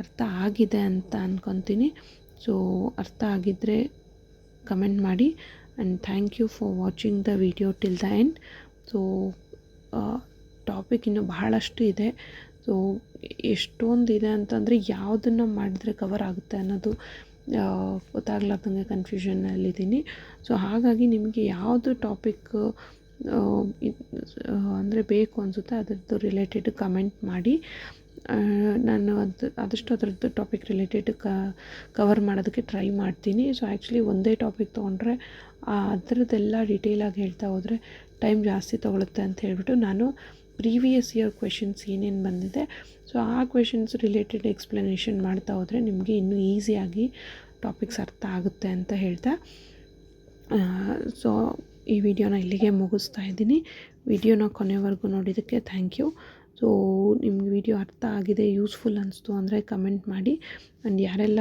ಅರ್ಥ ಆಗಿದೆ ಅಂತ ಅಂದ್ಕೊತೀನಿ. ಸೊ ಅರ್ಥ ಆಗಿದ್ದರೆ ಕಮೆಂಟ್ ಮಾಡಿ. And thank you for watching the video till the end. So topic ಇನ್ನೂ ಬಹಳಷ್ಟು ಇದೆ. ಸೊ ಎಷ್ಟೊಂದು ಇದೆ ಅಂತಂದರೆ ಯಾವುದನ್ನು ಮಾಡಿದ್ರೆ ಕವರ್ ಆಗುತ್ತೆ ಅನ್ನೋದು ಗೊತ್ತಾಗ್ಲಾರ್ದಂಗೆ ಕನ್ಫ್ಯೂಷನ್ನಲ್ಲಿದ್ದೀನಿ. ಸೊ ಹಾಗಾಗಿ ನಿಮಗೆ ಯಾವುದು ಟಾಪಿಕ್ ಅಂದರೆ ಬೇಕು ಅನಿಸುತ್ತೆ ಅದರದ್ದು ರಿಲೇಟೆಡ್ ಕಮೆಂಟ್ ಮಾಡಿ. ನಾನು ಆದಷ್ಟು ಅದರದ್ದು ಟಾಪಿಕ್ ರಿಲೇಟೆಡ್ ಕವರ್ ಮಾಡೋದಕ್ಕೆ ಟ್ರೈ ಮಾಡ್ತೀನಿ. ಸೊ ಆ್ಯಕ್ಚುಲಿ ಒಂದೇ ಟಾಪಿಕ್ ತೊಗೊಂಡ್ರೆ ಅದರದ್ದೆಲ್ಲ ಡೀಟೇಲಾಗಿ ಹೇಳ್ತಾ ಹೋದರೆ ಟೈಮ್ ಜಾಸ್ತಿ ತೊಗೊಳುತ್ತೆ ಅಂತ ಹೇಳ್ಬಿಟ್ಟು ನಾನು ಪ್ರೀವಿಯಸ್ ಇಯರ್ ಕ್ವೆಶನ್ಸ್ ಏನೇನು ಬಂದಿದೆ ಸೊ ಆ ಕ್ವೆಶನ್ಸ್ ರಿಲೇಟೆಡ್ ಎಕ್ಸ್ಪ್ಲನೇಷನ್ ಮಾಡ್ತಾ ಹೋದರೆ ನಿಮಗೆ ಇನ್ನೂ ಈಸಿಯಾಗಿ ಟಾಪಿಕ್ಸ್ ಅರ್ಥ ಆಗುತ್ತೆ ಅಂತ ಹೇಳ್ತಾ ಸೊ ಈ ವಿಡಿಯೋನ ಇಲ್ಲಿಗೆ ಮುಗಿಸ್ತಾ ಇದ್ದೀನಿ. ವಿಡಿಯೋನ ಕೊನೆವರೆಗೂ ನೋಡಿದ್ದಕ್ಕೆ ಥ್ಯಾಂಕ್ ಯು. ಸೊ ನಿಮ್ಗೆ ವಿಡಿಯೋ ಅರ್ಥ ಆಗಿದೆ, ಯೂಸ್ಫುಲ್ ಅನಿಸ್ತು ಅಂದರೆ ಕಮೆಂಟ್ ಮಾಡಿ. ಆ್ಯಂಡ್ ಯಾರೆಲ್ಲ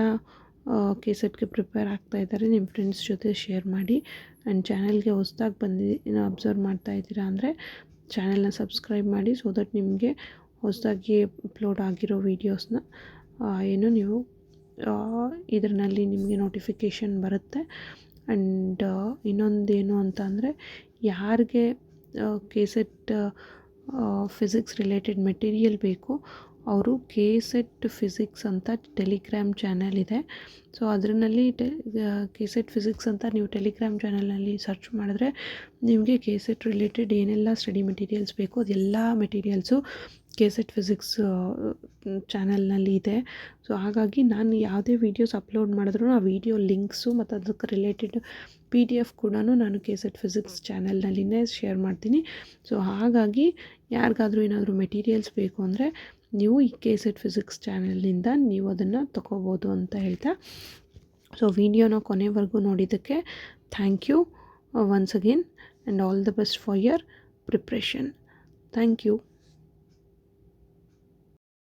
ಕೆಸೆಟ್ಗೆ ಪ್ರಿಪೇರ್ ಆಗ್ತಾಯಿದ್ದಾರೆ ನಿಮ್ಮ ಫ್ರೆಂಡ್ಸ್ ಜೊತೆ ಶೇರ್ ಮಾಡಿ. ಆ್ಯಂಡ್ ಚಾನಲ್ಗೆ ಹೊಸ್ದಾಗಿ ಅಬ್ಸರ್ವ್ ಮಾಡ್ತಾ ಇದ್ದೀರಾ ಅಂದರೆ ಚಾನಲ್ನ ಸಬ್ಸ್ಕ್ರೈಬ್ ಮಾಡಿ. ಸೊ ದಟ್ ನಿಮಗೆ ಹೊಸದಾಗಿ ಅಪ್ಲೋಡ್ ಆಗಿರೋ ವೀಡಿಯೋಸ್ನ ನೀವು ಇದರಲ್ಲಿ ನಿಮಗೆ ನೋಟಿಫಿಕೇಷನ್ ಬರುತ್ತೆ. ಆ್ಯಂಡ್ ಇನ್ನೊಂದೇನು ಅಂತ ಅಂದರೆ ಯಾರಿಗೆ ಕೆಸೆಟ್ ಫಿಸಿಕ್ಸ್ ರಿಲೇಟೆಡ್ ಮೆಟೀರಿಯಲ್ ಬೇಕು ಅವರು ಕೆಸೆಟ್ ಫಿಸಿಕ್ಸ್ ಅಂತ ಟೆಲಿಗ್ರಾಮ್ ಚಾನಲ್ ಇದೆ. ಸೊ ಅದರಲ್ಲಿ ಕೆಸೆಟ್ ಫಿಸಿಕ್ಸ್ ಅಂತ ನೀವು ಟೆಲಿಗ್ರಾಮ್ ಚಾನಲ್ನಲ್ಲಿ ಸರ್ಚ್ ಮಾಡಿದ್ರೆ ನಿಮಗೆ ಕೆಸೆಟ್ ರಿಲೇಟೆಡ್ ಏನೆಲ್ಲ ಸ್ಟಡಿ ಮೆಟೀರಿಯಲ್ಸ್ ಬೇಕು ಅದೆಲ್ಲ ಮೆಟೀರಿಯಲ್ಸು ಕೆಸೆಟ್ ಫಿಸಿಕ್ಸ್ ಚಾನಲ್ನಲ್ಲಿ ಇದೆ. ಸೊ ಹಾಗಾಗಿ ನಾನು ಯಾವುದೇ ವೀಡಿಯೋಸ್ ಅಪ್ಲೋಡ್ ಮಾಡಿದ್ರು ಆ ವಿಡಿಯೋ ಲಿಂಕ್ಸು ಮತ್ತು ಅದಕ್ಕೆ ರಿಲೇಟೆಡ್ PDF ಕೂಡ ನಾನು ಕೆಸೆಟ್ ಫಿಸಿಕ್ಸ್ ಚಾನಲ್ನಲ್ಲಿನೇ ಶೇರ್ ಮಾಡ್ತೀನಿ. ಸೊ ಹಾಗಾಗಿ ಯಾರಿಗಾದರೂ ಏನಾದರೂ ಮೆಟೀರಿಯಲ್ಸ್ ಬೇಕು ಅಂದರೆ ನೀವು ಈ ಕೆಸೆಟ್ ಫಿಸಿಕ್ಸ್ ಚಾನಲ್ನಿಂದ ನೀವು ಅದನ್ನು ತೊಗೋಬೋದು ಅಂತ ಹೇಳ್ತಾ ಸೊ ವಿಡಿಯೋನ ಕೊನೆವರೆಗೂ ನೋಡಿದ್ದಕ್ಕೆ thank you once again and all the best for your preparation. Thank you.